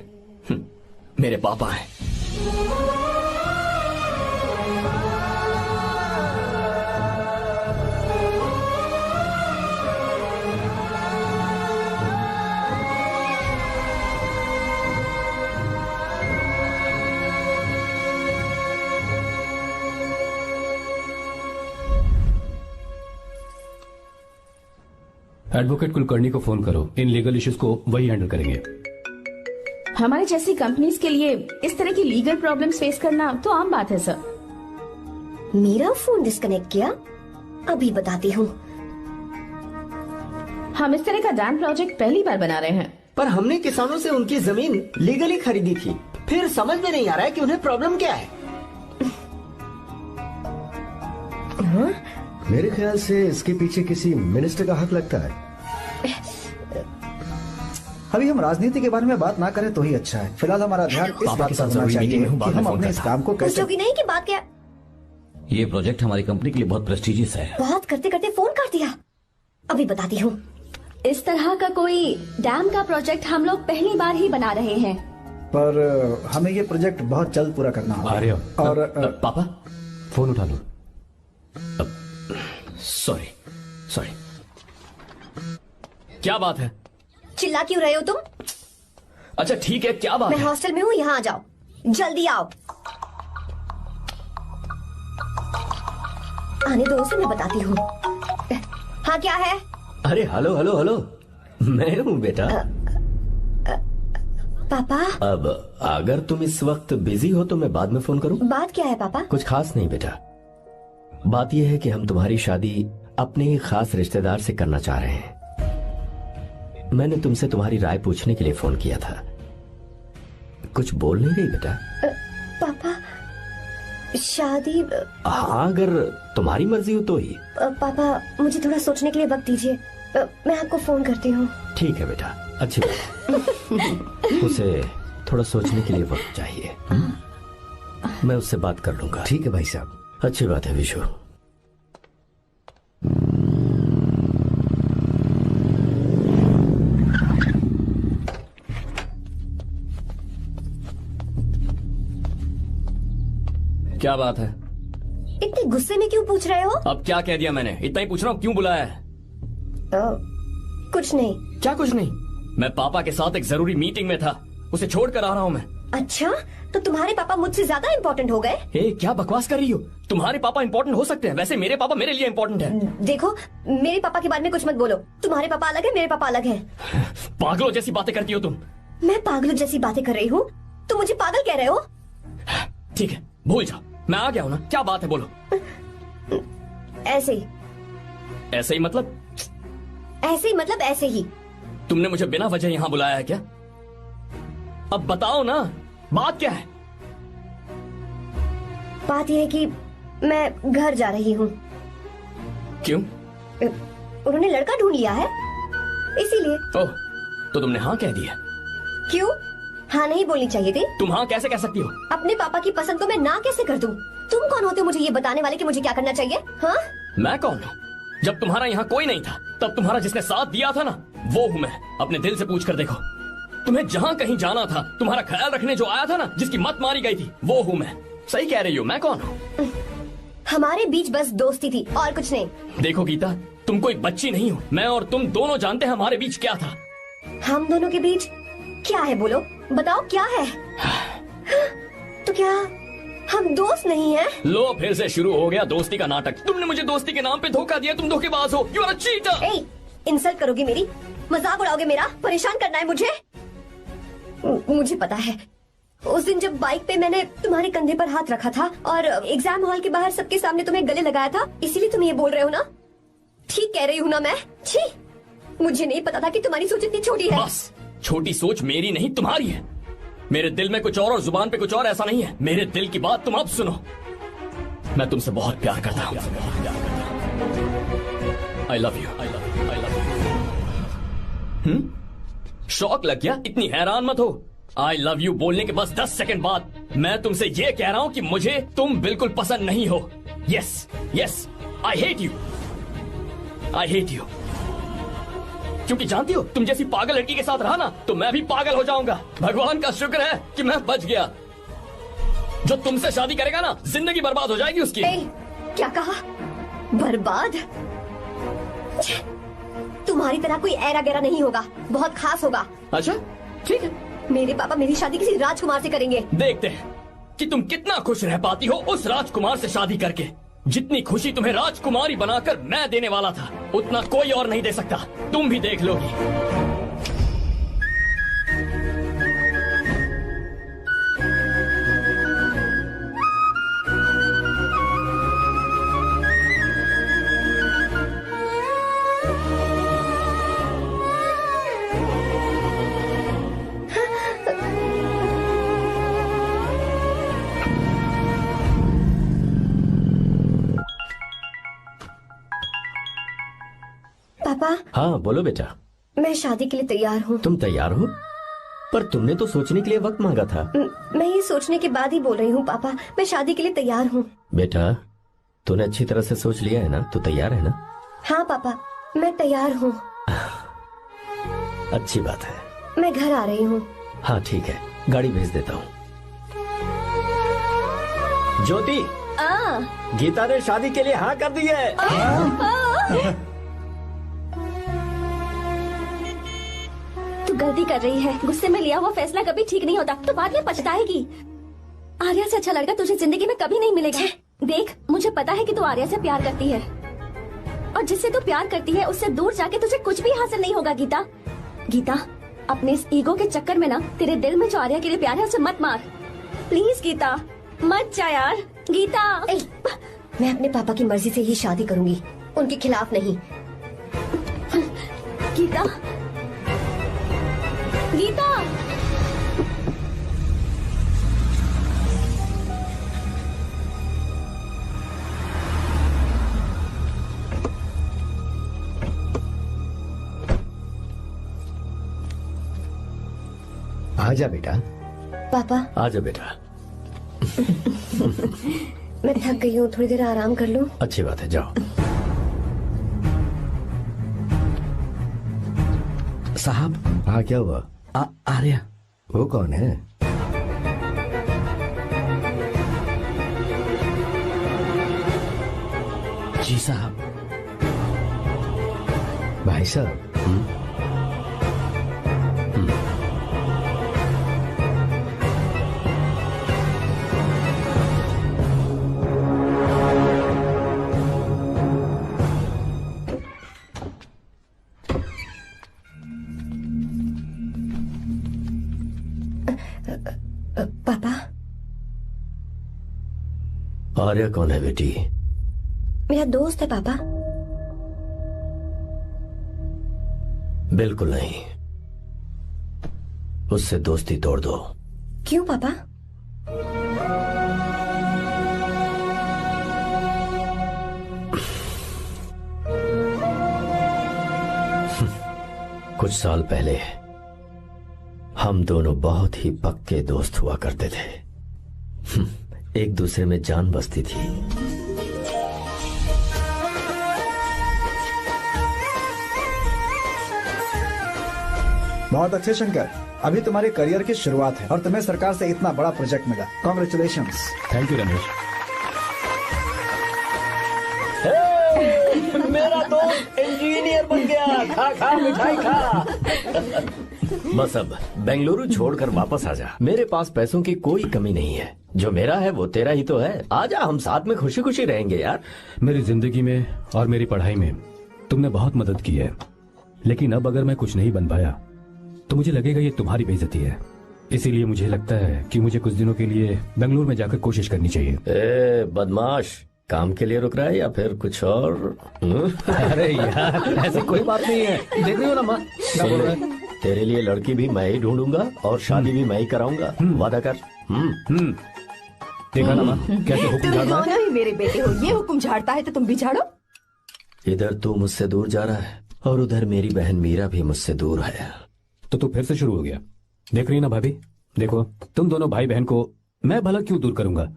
मेरे पापा हैं। एडवोकेट कुलकर्णी को फोन करो। इन लीगल इश्यूज को वही हैंडल करेंगे। हमारी जैसी कंपनीज के लिए इस तरह की लीगल प्रॉब्लम्स फेस करना तो आम बात है सर। मेरा फोन डिस्कनेक्ट किया? अभी बताती हूँ। हम इस तरह का डैम प्रोजेक्ट पहली बार बना रहे हैं। पर हमने किसानों से उनकी जमीन लीगली खरीदी थी, फिर समझ में नहीं आ रहा है कि उन्हें प्रॉब्लम क्या है। मेरे ख्याल से इसके पीछे किसी मिनिस्टर का हक लगता है। अभी हम राजनीति के बारे में बात ना करें तो ही अच्छा है। फिलहाल हमारा ध्यान इस पापा बात के पर साथ होना जरूरी चाहिए मीटिंग में हूँ, कि बाद में हम फोन अपने इस करता काम को कैसे। पूछोगी नहीं कि बात क्या? ये प्रोजेक्ट हमारी कंपनी के लिए बहुत प्रेस्टिजियस है। बात करते करते फोन कर दिया। अभी बताती हूँ। इस तरह का कोई डैम का प्रोजेक्ट हम लोग पहली बार ही बना रहे हैं। पर हमें ये प्रोजेक्ट बहुत जल्द पूरा करना होगा। आर्य, और पापा फोन उठा लो। Sorry sorry. क्या बात है? चिल्ला क्यों रहे हो तुम? अच्छा ठीक है, क्या बात मैं है? हॉस्टल में हूँ, यहाँ आ जाओ, जल्दी आओ। आने दो उसे, मैं बताती हूँ। हाँ क्या है? अरे हेलो हेलो हेलो, मैं हूँ बेटा। पापा। अब अगर तुम इस वक्त बिजी हो तो मैं बाद में फोन करूँ? बात क्या है पापा? कुछ खास नहीं बेटा, बात यह है कि हम तुम्हारी शादी अपने ही खास रिश्तेदार से करना चाह रहे हैं। मैंने तुमसे तुम्हारी राय पूछने के लिए फोन किया था। कुछ बोल नहीं रही बेटा? पापा शादी। हाँ अगर तुम्हारी मर्जी हो तो ही। पापा मुझे थोड़ा सोचने के लिए वक्त दीजिए, मैं आपको फोन करती हूँ। ठीक है बेटा, अच्छी बात। उसे थोड़ा सोचने के लिए वक्त चाहिए। मैं उससे बात कर लूंगा। ठीक है भाई साहब। अच्छी बात है विशु। क्या बात है? इतने गुस्से में क्यों पूछ रहे हो? अब क्या कह दिया मैंने? इतना ही पूछ रहा हूँ, क्यों बुलाया है? कुछ नहीं। क्या कुछ नहीं? मैं पापा के साथ एक जरूरी मीटिंग में था, उसे छोड़ कर आ रहा हूँ मैं। अच्छा, तो तुम्हारे पापा मुझसे ज्यादा इम्पोर्टेंट हो गए? क्या बकवास कर रही हो? तुम्हारे पापा इम्पोर्टेंट हो सकते हैं, वैसे मेरे पापा मेरे लिए इम्पोर्टेंट है। देखो मेरे पापा के बारे में कुछ मत बोलो। तुम्हारे पापा अलग है, मेरे पापा अलग है। पागलों जैसी बातें करती हो तुम। मैं पागलों जैसी बातें कर रही हूँ? तुम मुझे पागल कह रहे हो? ठीक है, भूल जाओ, मैं आ गया हूँ ना। क्या बात है, बोलो। ऐसे ही। ऐसे ही मतलब? ऐसे ही मतलब ऐसे ही। तुमने मुझे बिना वजह यहाँ बुलाया है क्या? अब बताओ ना, बात क्या है? बात यह है कि मैं घर जा रही हूँ। क्यों? उन्होंने लड़का ढूंढ लिया है, इसीलिए। ओह, तो तुमने हाँ कह दिया? क्यों हाँ नहीं बोलनी चाहिए थी? तुम हाँ कैसे कह सकती हो? अपने पापा की पसंद को मैं ना कैसे कर दूं? तुम कौन होते हो मुझे ये बताने वाले कि मुझे क्या करना चाहिए? हाँ, मैं कौन हूँ? जब तुम्हारा यहाँ कोई नहीं था, तब तुम्हारा जिसने साथ दिया था ना, वो हूँ मैं। अपने दिल से पूछ कर देखो, तुम्हें जहाँ कहीं जाना था, तुम्हारा ख्याल रखने जो आया था ना, जिसकी मत मारी गई थी, वो हूँ मैं। सही कह रही हो, मैं कौन हूँ? हमारे बीच बस दोस्ती थी और कुछ नहीं। देखो गीता, तुम कोई बच्ची नहीं हो। मैं और तुम दोनों जानते हैं हमारे बीच क्या था। हम दोनों के बीच क्या है? बोलो, बताओ क्या है? तो क्या हम दोस्त नहीं हैं? लो, फिर से शुरू हो गया दोस्ती का नाटक। तुमने मुझे दोस्ती के नाम पे धोखा दिया। तुम धोखेबाज हो। You are a cheater. Insult करोगे मेरी? मजाक उड़ाओगे मेरा? परेशान करना है मुझे? मुझे पता है, उस दिन जब बाइक पे मैंने तुम्हारे कंधे पर हाथ रखा था और एग्जाम हॉल के बाहर सबके सामने तुम्हें गले लगाया था, इसीलिए तुम ये बोल रहे हो ना? ठीक कह रही हूँ ना मैं? छी, मुझे नहीं पता था कि तुम्हारी सोच इतनी छोटी है। बस, छोटी सोच मेरी नहीं तुम्हारी है। मेरे दिल में कुछ और जुबान पे कुछ और, ऐसा नहीं है। मेरे दिल की बात तुम अब सुनो। मैं तुमसे बहुत प्यार करता हूँ। I love you. शौक लग गया? इतनी हैरान मत हो। आई लव यू बोलने के बस 10 सेकंड बाद मैं तुमसे ये कह रहा हूँ कि मुझे तुम बिल्कुल पसंद नहीं हो। Yes yes, I hate you. I hate you. क्योंकि जानती हो, तुम जैसी पागल लड़की के साथ रहा ना, तो मैं भी पागल हो जाऊंगा। भगवान का शुक्र है कि मैं बच गया। जो तुमसे शादी करेगा ना, जिंदगी बर्बाद हो जाएगी उसकी। क्या कहा? बर्बाद? तुम्हारी तरह कोई ऐरा गैरा नहीं होगा, बहुत खास होगा। अच्छा ठीक है। मेरे पापा मेरी शादी किसी राजकुमार से करेंगे। देखते हैं कि तुम कितना खुश रह पाती हो उस राजकुमार से शादी करके। जितनी खुशी तुम्हें राजकुमारी बनाकर मैं देने वाला था, उतना कोई और नहीं दे सकता। तुम भी देख लोगी। पापा। हाँ बोलो बेटा। मैं शादी के लिए तैयार हूँ। तुम तैयार हो? पर तुमने तो सोचने के लिए वक्त मांगा था। मैं ये सोचने के बाद ही बोल रही हूँ पापा, मैं शादी के लिए तैयार हूँ। बेटा तूने अच्छी तरह से सोच लिया है ना? तू तैयार है ना? हाँ पापा, मैं तैयार हूँ। अच्छी बात है। मैं घर आ रही हूँ। हाँ ठीक है, गाड़ी भेज देता हूँ। ज्योति, गीता ने शादी के लिए हाँ कर दी है। तू गलती कर रही है। गुस्से में लिया हुआ फैसला कभी ठीक नहीं होता, तो बाद में पछताएगी। आर्या से अच्छा लड़का तुझे जिंदगी में कभी नहीं मिलेगा। देख, मुझे पता है कि तू आर्या से प्यार करती है, और जिससे तू प्यार करती है उससे दूर जाके तुझे कुछ भी हासिल नहीं होगा। गीता, गीता, अपने इस ईगो के चक्कर में ना तेरे दिल में जो आर्या के लिए प्यार है उसे मत मार। प्लीज गीता, मत जा यार। गीता, मैं अपने पापा की मर्जी से ही शादी करूंगी, उनके खिलाफ नहीं। गीता, गीता। आजा बेटा। पापा। आजा बेटा। मैं थक गई हूँ, थोड़ी देर आराम कर लूँ। अच्छी बात है, जाओ। साहब। हाँ क्या हुआ? आर्या। वो कौन है? जी साहब। भाई साहब। पापा। आर्या कौन है बेटी? मेरा दोस्त है पापा। बिल्कुल नहीं, उससे दोस्ती तोड़ दो। क्यों पापा? कुछ साल पहले हम दोनों बहुत ही पक्के दोस्त हुआ करते थे। एक दूसरे में जान बसती थी। बहुत अच्छे शंकर, अभी तुम्हारे करियर की शुरुआत है और तुम्हें सरकार से इतना बड़ा प्रोजेक्ट मिला। कॉन्ग्रेचुलेशंस। Thank you Ramesh. मेरा दोस्त इंजीनियर बन गया। खा खा मिठाई खा। बस अब बेंगलुरु छोड़कर वापस आ जा। मेरे पास पैसों की कोई कमी नहीं है। जो मेरा है वो तेरा ही तो है। आजा, हम साथ में खुशी खुशी रहेंगे यार। मेरी जिंदगी में और मेरी पढ़ाई में तुमने बहुत मदद की है, लेकिन अब अगर मैं कुछ नहीं बन पाया तो मुझे लगेगा ये तुम्हारी बेइज्जती है। इसीलिए मुझे लगता है कि मुझे कुछ दिनों के लिए बेंगलुरु में जाकर कोशिश करनी चाहिए। बदमाश, काम के लिए रुक रहा है या फिर कुछ और? अरे यार, ऐसी कोई बात नहीं है। देख रही हो ना माँ, क्या बोल रहा है? तेरे लिए लड़की भी मैं ही ढूंढूंगा और शादी भी मैं ही कराऊंगा। वादा कर। देखा ना माँ, कैसे हुक्म तुम झाड़ रहा है? दोनों ही मेरे बेटे हो। ये हुक्म झाड़ता है तो तुम भी झाड़ो। इधर तू मुझसे दूर जा रहा है और उधर मेरी बहन मीरा भी मुझसे दूर है। तो फिर से शुरू हो गया। देख रही ना भाभी, देखो तुम दोनों भाई बहन को मैं भला क्यों दूर करूंगा।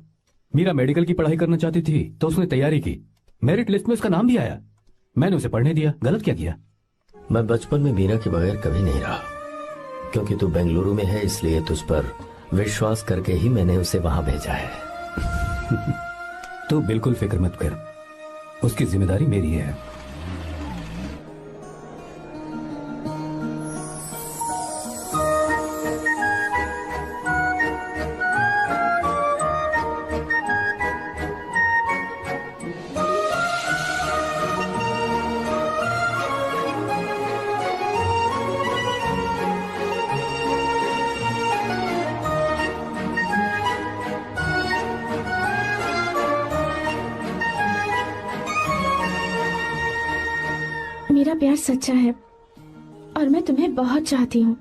मीरा मेडिकल की पढ़ाई करना चाहती थी तो उसने तैयारी की, मेरिट लिस्ट में उसका नाम भी आया, मैंने उसे पढ़ने दिया। गलत क्या किया? मैं बचपन में मीरा के बगैर कभी नहीं रहा, क्योंकि तू बेंगलुरु में है इसलिए तुझ पर विश्वास करके ही मैंने उसे वहां भेजा है। तू बिल्कुल फिक्र मत कर, उसकी जिम्मेदारी मेरी है। मेरा प्यार सच्चा है और मैं तुम्हें बहुत चाहती हूँ,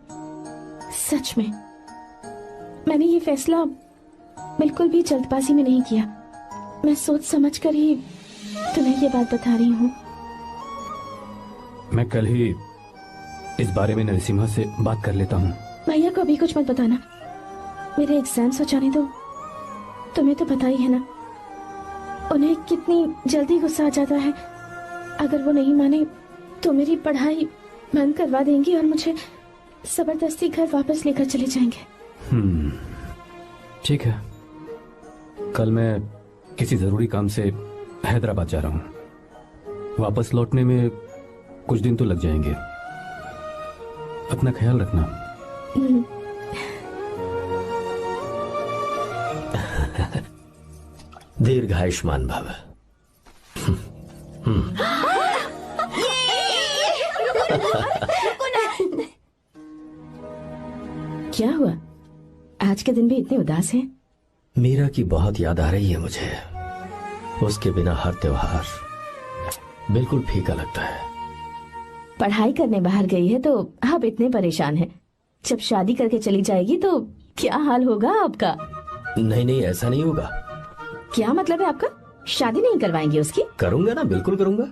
सच में। मैंने ये फैसला बिल्कुल भी जल्दबाजी में नहीं किया। मैं सोच समझ कर ही तुम्हें ये बात बता रही हूँ। मैं कल ही इस बारे में नरसिम्हा से बात कर लेता हूँ। भैया को अभी कुछ मत बताना, मेरे एग्जाम्स हो जाने दो। तुम्हें तो पता ही है ना उन्हें कितनी जल्दी गुस्सा आ जाता है। अगर वो नहीं माने तो मेरी पढ़ाई बंद करवा देंगी और मुझे जबरदस्ती घर वापस लेकर चले जाएंगे। ठीक है, कल मैं किसी जरूरी काम से हैदराबाद जा रहा हूँ। वापस लौटने में कुछ दिन तो लग जाएंगे। अपना ख्याल रखना। दीर्घायुष्मान भव। क्या हुआ, आज के दिन भी इतने उदास हैं? मीरा की बहुत याद आ रही है मुझे। उसके बिना हर त्योहार बिल्कुल फीका लगता है। पढ़ाई करने बाहर गई है तो आप इतने परेशान हैं। जब शादी करके चली जाएगी तो क्या हाल होगा आपका? नहीं नहीं, ऐसा नहीं होगा। क्या मतलब है आपका? शादी नहीं करवाएंगे उसकी? करूंगा ना, बिल्कुल करूंगा,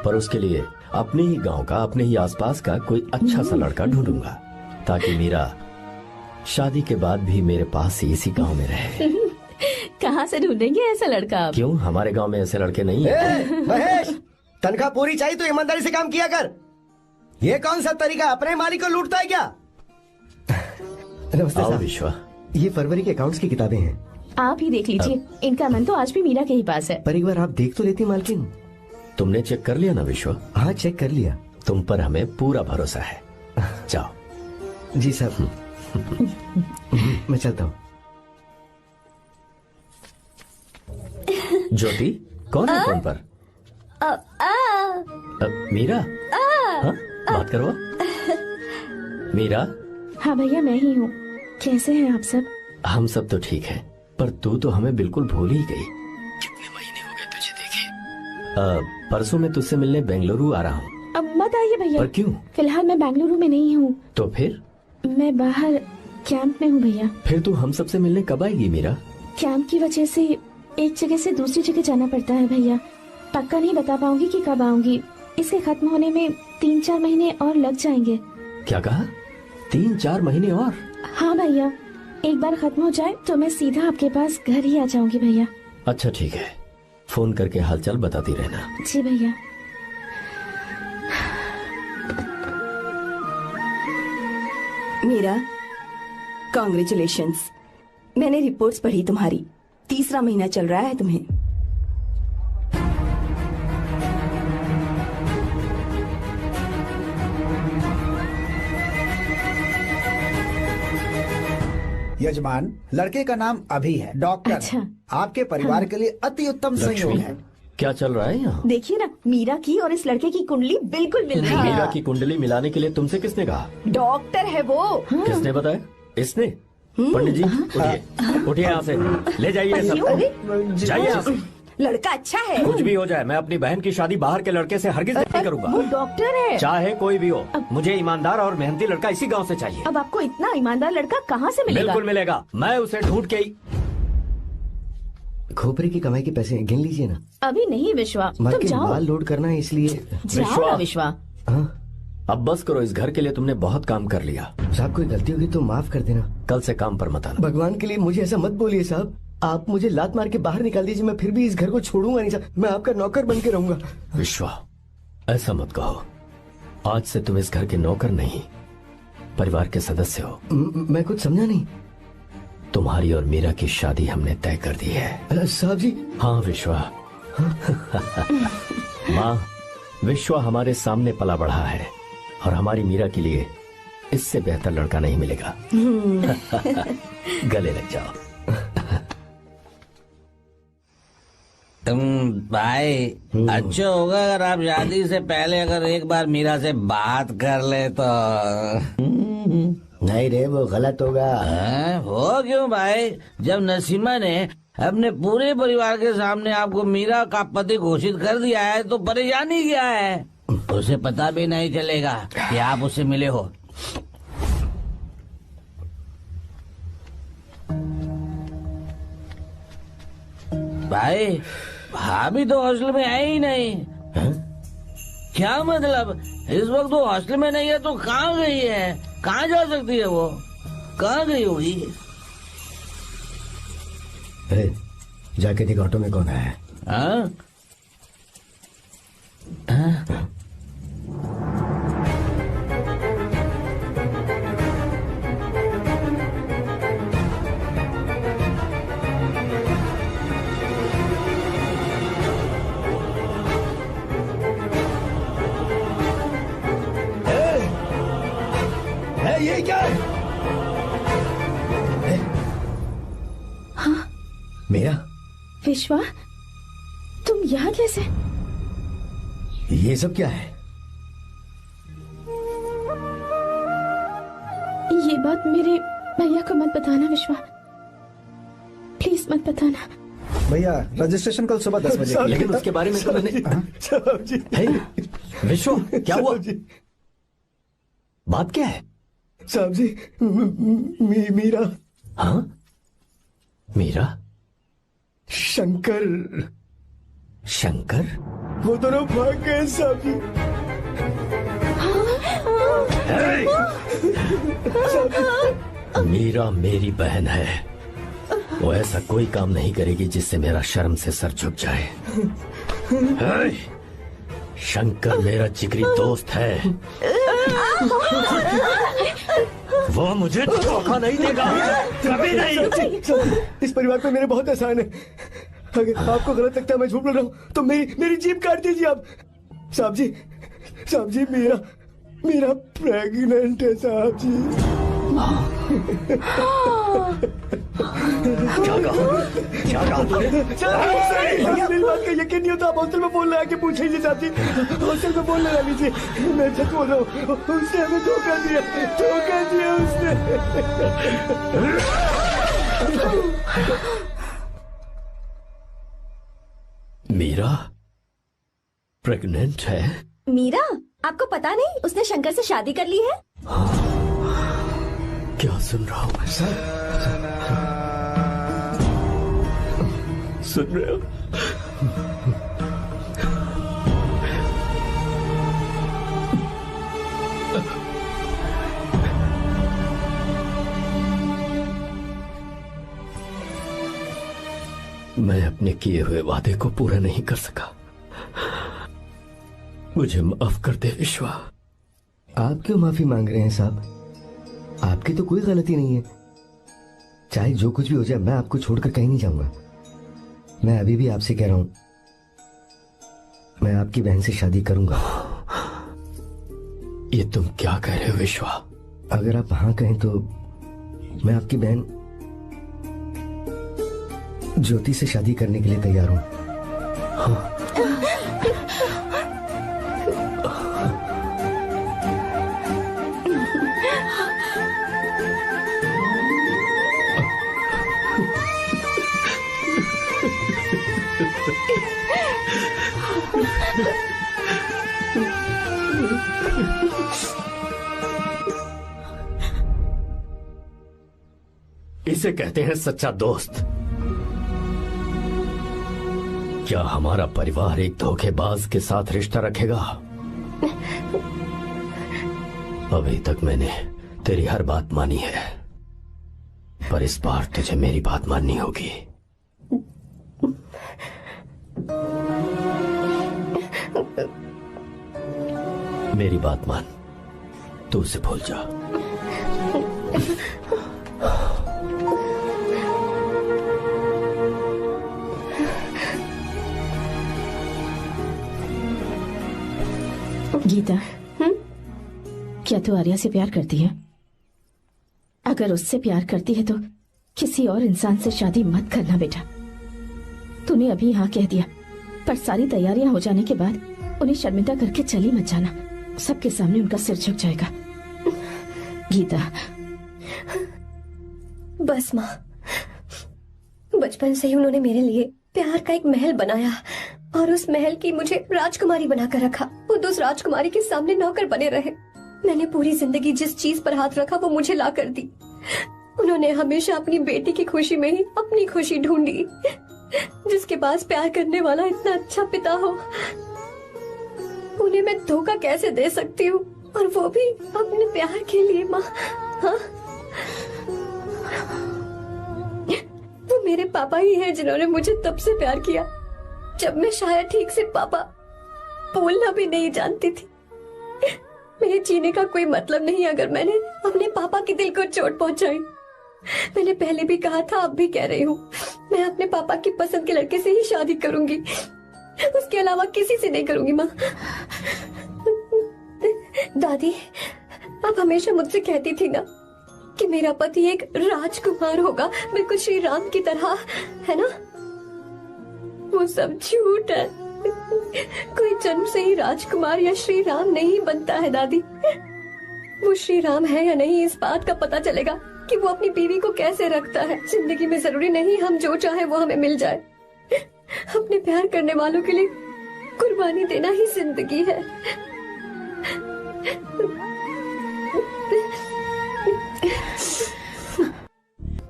पर उसके लिए अपने ही गांव का, अपने ही आसपास का कोई अच्छा सा लड़का ढूंढूंगा ताकि मीरा शादी के बाद भी मेरे पास ही इसी गांव में रहे। कहाँ से ढूंढेंगे ऐसा लड़का आप? क्यों, हमारे गांव में ऐसे लड़के नहीं हैं? महेश, तनख्वाह पूरी चाहिए तो ईमानदारी से काम किया कर। ये कौन सा तरीका, अपने मालिक को लूटता है क्या? नमस्ते साहब। विश्वा, ये फरवरी के अकाउंट्स की किताबें हैं। आप ही देख लीजिए, इनका मन तो आज भी मीरा के ही पास है। पर एक बार आप देख तो लेती मालकिन। तुमने चेक कर लिया ना विश्वा? हाँ, चेक कर लिया। तुम पर हमें पूरा भरोसा है। जाओ। जी साहब। मैं चलता हूँ। ज्योति, कौन है फोन पर? मीरा? हाँ, बात करो। मीरा? हाँ भैया, मैं ही हूँ। कैसे हैं आप सब? हम सब तो ठीक हैं, पर तू तो हमें बिल्कुल भूल ही गई। कितने महीने हो गए तुझे देखे। परसों मैं तुझसे मिलने बेंगलुरु आ रहा हूँ। अब मत आइए भैया। पर क्यों? फिलहाल मैं बेंगलुरु में नहीं हूँ। तो फिर? मैं बाहर कैंप में हूँ भैया। फिर तू हम सबसे मिलने कब आएगी मीरा? कैंप की वजह से एक जगह से दूसरी जगह जाना पड़ता है भैया। पक्का नहीं बता पाऊंगी कि कब आऊंगी। इसके खत्म होने में 3-4 महीने और लग जाएंगे। क्या कहा? 3-4 महीने और? हाँ भैया, एक बार खत्म हो जाए तो मैं सीधा आपके पास घर ही आ जाऊंगी भैया। अच्छा ठीक है, फोन करके हालचाल बताती रहना। जी भैया। मीरा, कॉन्ग्रेचुलेशंस। मैंने रिपोर्ट्स पढ़ी तुम्हारी। 3रा महीना चल रहा है तुम्हें। यजमान, लड़के का नाम अभी है, डॉक्टर। अच्छा। आपके परिवार के लिए अति उत्तम संयोग है। क्या चल रहा है यहाँ? देखिए ना, मीरा की और इस लड़के की कुंडली बिल्कुल मिल रही है। मीरा की कुंडली मिलाने के लिए तुमसे किसने कहा? डॉक्टर है वो। किसने बताया? इसने? पंडित जी, उठिए, उठिए यहाँ से, ले जाइए सब, जाइए यहाँ से। लड़का अच्छा है। कुछ भी हो जाए, मैं अपनी बहन की शादी बाहर के लड़के से हरगिज नहीं करूंगा। वो डॉक्टर है। चाहे कोई भी हो, मुझे ईमानदार और मेहनती लड़का इसी गांव से चाहिए। अब आपको इतना ईमानदार लड़का कहाँ से मिलेगा? बिल्कुल मिलेगा, मैं उसे ढूंढ के ही। खोपरे की कमाई के पैसे गिन लीजिए ना। अभी नहीं विश्वा, तुम मालकिन, जाओ। माल लोड करना है इसलिए। जाओ ना विश्वा। अब बस करो, इस घर के लिए तुमने बहुत काम कर लिया। साहब, कोई गलती होगी तो माफ कर देना। कल से काम पर मत आना। भगवान के लिए मुझे ऐसा मत बोलिए साहब। आप मुझे लात मार के बाहर निकाल दीजिए, मैं फिर भी इस घर को छोड़ूंगा नहीं साहब। मैं आपका नौकर बन के रहूंगा। विश्वा, ऐसा मत कहो। आज से तुम इस घर के नौकर नहीं, परिवार के सदस्य हो। मैं कुछ समझा नहीं। तुम्हारी और मीरा की शादी हमने तय कर दी है। साहब जी। हाँ विश्वा। माँ, विश्वा हमारे सामने पला बढ़ा है और हमारी मीरा के लिए इससे बेहतर लड़का नहीं मिलेगा। गले लग जाओ। तुम भाई, अच्छा होगा अगर आप शादी से पहले अगर एक बार मीरा से बात कर ले तो। नहीं रे, वो गलत होगा। हो क्यों भाई? जब नसीमा ने अपने पूरे परिवार के सामने आपको मीरा का पति घोषित कर दिया है तो परेशानी क्या है? उसे पता भी नहीं चलेगा कि आप उससे मिले हो। भाई, भाभी तो हॉस्टल में है ही नहीं। क्या मतलब? इस वक्त वो हॉस्टल में नहीं है तो कहाँ गई है? कहाँ जा सकती है वो? कहाँ गई होगी? जाके देख ऑटो में कौन है? हाँ? हाँ? ये क्या है? हाँ मीरा, विश्वा, तुम यहाँ कैसे? ये सब क्या है? ये बात मेरे भैया को मत बताना विश्वा, प्लीज मत बताना। भैया रजिस्ट्रेशन कल सुबह 10 बजे। लेकिन उसके बारे में तो मैंने। विश्व, क्या हुआ? बात क्या है? साहब जी, मीरा। हाँ, मीरा? शंकर। शंकर? वो दोनों भाग गए साहब जी। मीरा मेरी बहन है, वो ऐसा कोई काम नहीं करेगी जिससे मेरा शर्म से सर झुक जाए। शंकर मेरा जिगरी दोस्त है, वो मुझे धोखा नहीं देगा, कभी नहीं। इस परिवार पे मेरे बहुत एहसान है। अगर आपको गलत लगता है मैं झूठ बोल रहा हूँ तो मेरी जीभ काट दीजिए आप। साहब जी, मेरा प्रेग्नेंट है साहब जी। क्या कहा तूने? मेरी बात का यकीन नहीं होता, आप हॉस्टल में फोन लगा के पूछ लीजिए साहब जी। हॉस्टल में फोन लगा लीजिए, मैं सच बोल रहा हूँ। उसने हमें धोखा दिया उसने। मीरा प्रेग्नेंट है? मीरा, आपको पता नहीं उसने शंकर से शादी कर ली है? क्या सुन रहा हूँ? सुन रहे हो? मैं अपने किए हुए वादे को पूरा नहीं कर सका, मुझे माफ कर दे विश्वा। आप क्यों माफी मांग रहे हैं साहब? आपकी तो कोई गलती नहीं है। चाहे जो कुछ भी हो जाए, मैं आपको छोड़कर कहीं नहीं जाऊंगा। मैं अभी भी आपसे कह रहा हूं, मैं आपकी बहन से शादी करूंगा। ये तुम क्या कह रहे हो विश्वा? अगर आप हाँ कहें तो मैं आपकी बहन ज्योति से शादी करने के लिए तैयार हूं। हाँ। इसे कहते हैं सच्चा दोस्त। क्या हमारा परिवार एक धोखेबाज के साथ रिश्ता रखेगा? अभी तक मैंने तेरी हर बात मानी है, पर इस बार तुझे मेरी बात माननी होगी। मेरी बात मान, तू उसे भूल जा। गीता, क्या तू आर्या से प्यार करती है? अगर उससे प्यार करती है तो किसी और इंसान से शादी मत करना बेटा। तूने अभी हाँ कह दिया, पर सारी तैयारियां हो जाने के बाद उन्हें शर्मिंदा करके चली मत जाना, सबके सामने उनका सिर झुक जाएगा। गीता। बस माँ, बचपन से ही उन्होंने मेरे लिए प्यार का एक महल बनाया और उस महल की मुझे राजकुमारी बनाकर रखा। वो उस राजकुमारी के सामने नौकर बने रहे। मैंने पूरी जिंदगी जिस चीज पर हाथ रखा वो मुझे ला कर दी। उन्होंने हमेशा अपनी बेटी की खुशी में ही अपनी खुशी ढूंढी। जिसके पास प्यार करने वाला इतना अच्छा पिता हो, वो उन्हें मैं धोखा कैसे दे सकती हूँ, और वो भी अपने प्यार के लिए माँ। हाँ, वो मेरे पापा ही हैं जिन्होंने मुझे तब से प्यार किया जब मैं शायद ठीक से पापा बोलना भी नहीं जानती थी। मेरे जीने का कोई मतलब नहीं अगर मैंने अपने पापा के दिल को चोट पहुंचाई। मैंने पहले भी कहा था, अब भी कह रही हूँ, मैं अपने पापा की पसंद के लड़के से ही शादी करूंगी, उसके अलावा किसी से नहीं करूंगी माँ। दादी, आप हमेशा मुझसे कहती थी ना कि मेरा पति एक राजकुमार होगा, बिल्कुल श्री राम की तरह, है ना? वो सब झूठ है। कोई जन्म से ही राजकुमार या श्री राम नहीं बनता है दादी। वो श्री राम है या नहीं, इस बात का पता चलेगा कि वो अपनी बीवी को कैसे रखता है। जिंदगी में जरूरी नहीं हम जो चाहे वो हमें मिल जाए। अपने प्यार करने वालों के लिए कुर्बानी देना ही जिंदगी है।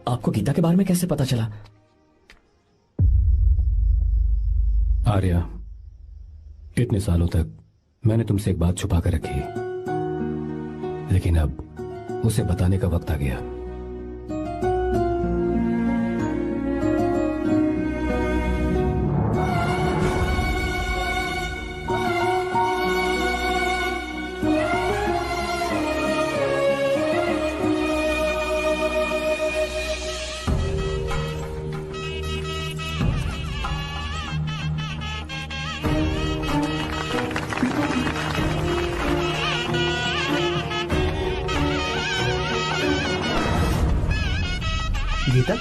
आपको गीता के बारे में कैसे पता चला? आर्या, इतने सालों तक मैंने तुमसे एक बात छुपा कर रखी, लेकिन अब उसे बताने का वक्त आ गया। गीता?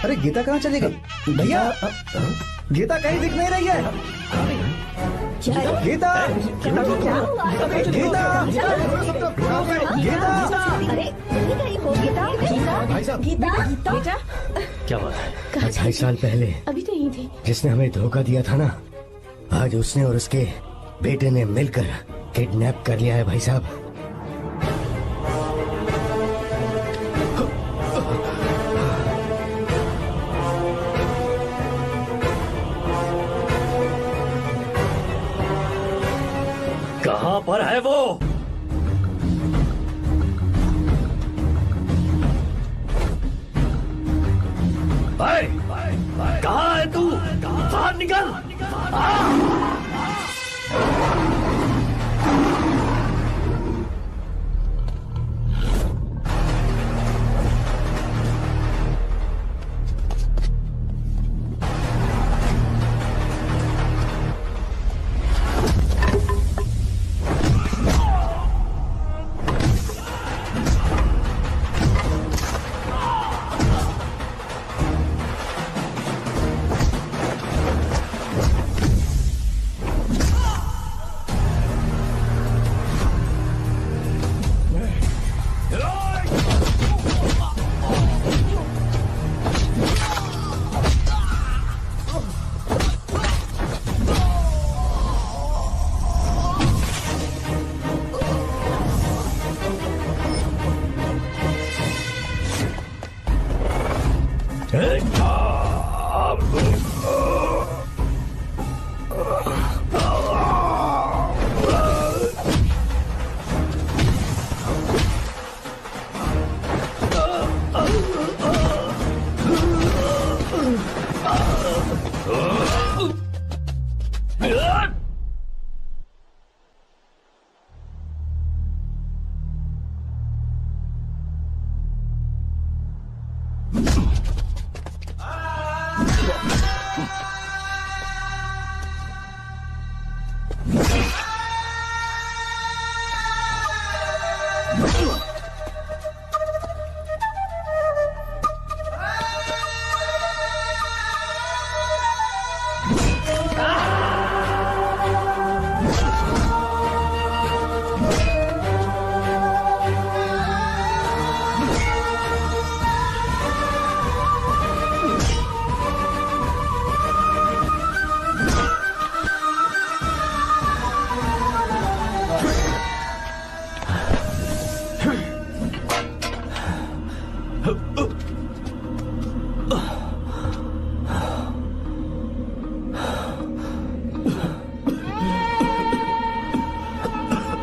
अरे गीता कहाँ चली गई? भैया, गीता कहीं दिख नहीं रही है। गीता, गीता, भाई साहब, बेटा क्या बात है? 2.5 साल पहले अभी तो यहीं थे। जिसने हमें धोखा दिया था ना, आज उसने और उसके बेटे ने मिलकर किडनैप कर लिया है भाई साहब। कहां पर है वो? कहां है तू? बाहर निकल!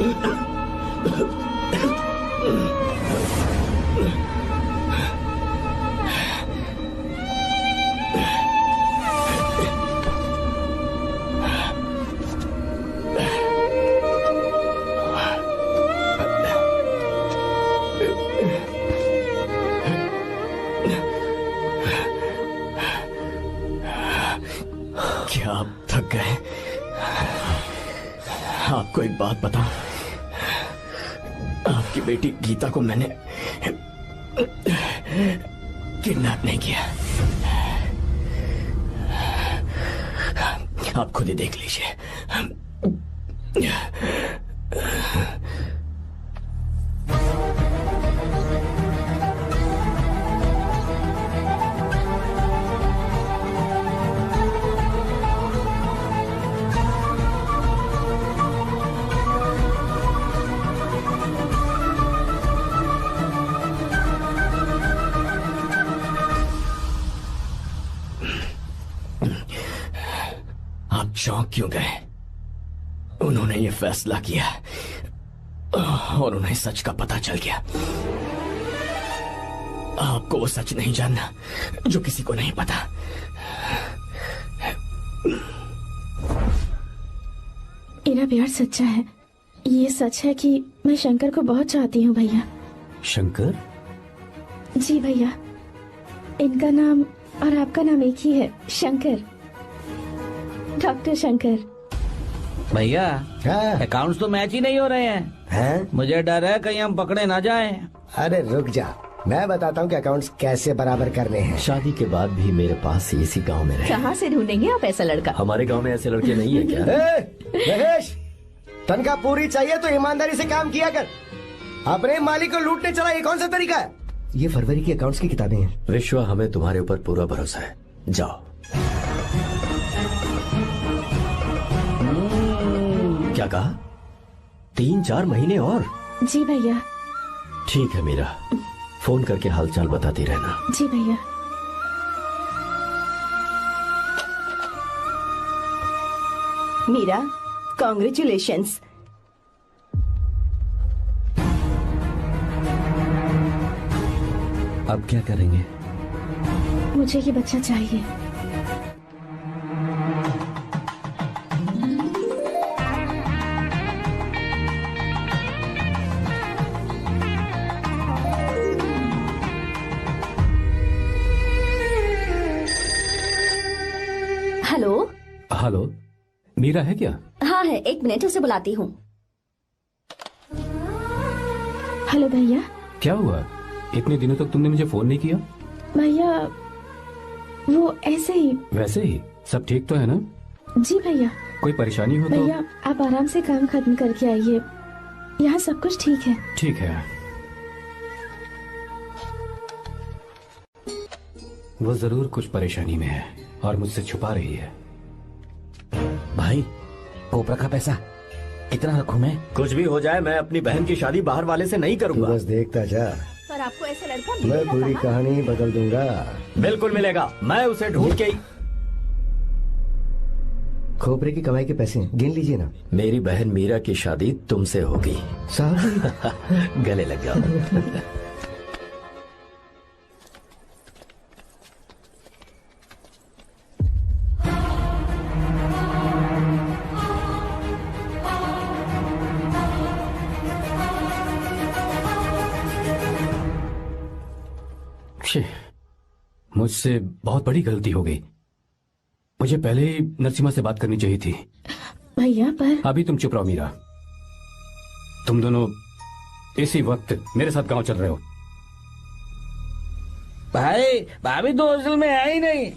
क्या आप थक गए? आपको एक बात बताऊं, आपकी बेटी गीता को मैंने किडनैप नहीं किया। आप खुद ही देख लीजिए। आप चौंक क्यों गए? उन्होंने ये फैसला किया और उन्हें सच का पता चल गया। आपको वो सच नहीं जानना जो किसी को नहीं पता। मेरा प्यार सच्चा है। ये सच है कि मैं शंकर को बहुत चाहती हूँ भैया। शंकर? जी भैया, इनका नाम और आपका नाम एक ही है, शंकर, डॉक्टर शंकर। भैया अकाउंट्स तो मैच ही नहीं हो रहे हैं। मुझे डर है कहीं हम पकड़े ना जाएं। अरे रुक जा, मैं बताता हूँ कि अकाउंट्स कैसे बराबर करने हैं। शादी के बाद भी मेरे पास इसी गांव में रहे। कहाँ से ढूंढेंगे आप ऐसा लड़का? हमारे गांव में ऐसे लड़के नहीं है क्या? महेश, तनख्वाह पूरी चाहिए तो ईमानदारी से काम किया कर। अपने मालिक को लूटने चला, ये कौन सा तरीका है? ये फरवरी की अकाउंट्स की किताबें हैं। विश्वा, हमें तुम्हारे ऊपर पूरा भरोसा है। जाओ। क्या कहा? 3-4 महीने और? जी भैया। ठीक है मीरा, फोन करके हालचाल बताती रहना। जी भैया। मीरा, कॉन्ग्रेचुलेशंस। अब क्या करेंगे? मुझे ये बच्चा चाहिए। हेलो। हेलो, मीरा है क्या? हाँ है, 1 मिनट, उसे बुलाती हूँ। हेलो भैया। क्या हुआ? इतने दिनों तक तुमने मुझे फोन नहीं किया? भैया वो ऐसे ही। वैसे ही? सब ठीक तो है ना? जी भैया। कोई परेशानी हो तो? भैया आप आराम से काम खत्म करके आइए, यहाँ सब कुछ ठीक है। ठीक है। वो जरूर कुछ परेशानी में है और मुझसे छुपा रही है। भाई, कोपरा का पैसा कितना रखूं मैं? कुछ भी हो जाए, मैं अपनी बहन की शादी बाहर वाले से नहीं करूंगा। बस देखता जा, पर आपको ऐसा लड़का मैं पूरी कहानी बदल दूंगा। बिल्कुल मिलेगा, मैं उसे ढूंढ के ही। खोपरे की कमाई के पैसे हैं, गिन लीजिए ना। मेरी बहन मीरा की शादी तुमसे होगी। साहब गले लग जाओ। मुझसे बहुत बड़ी गलती हो गई। मुझे पहले ही नरसिम्हा से बात करनी चाहिए थी। भैया पर अभी तुम चुप रहो मीरा। तुम दोनों इसी वक्त मेरे साथ गांव चल रहे हो। भाई, भाभी तो हॉस्टल में है ही नहीं।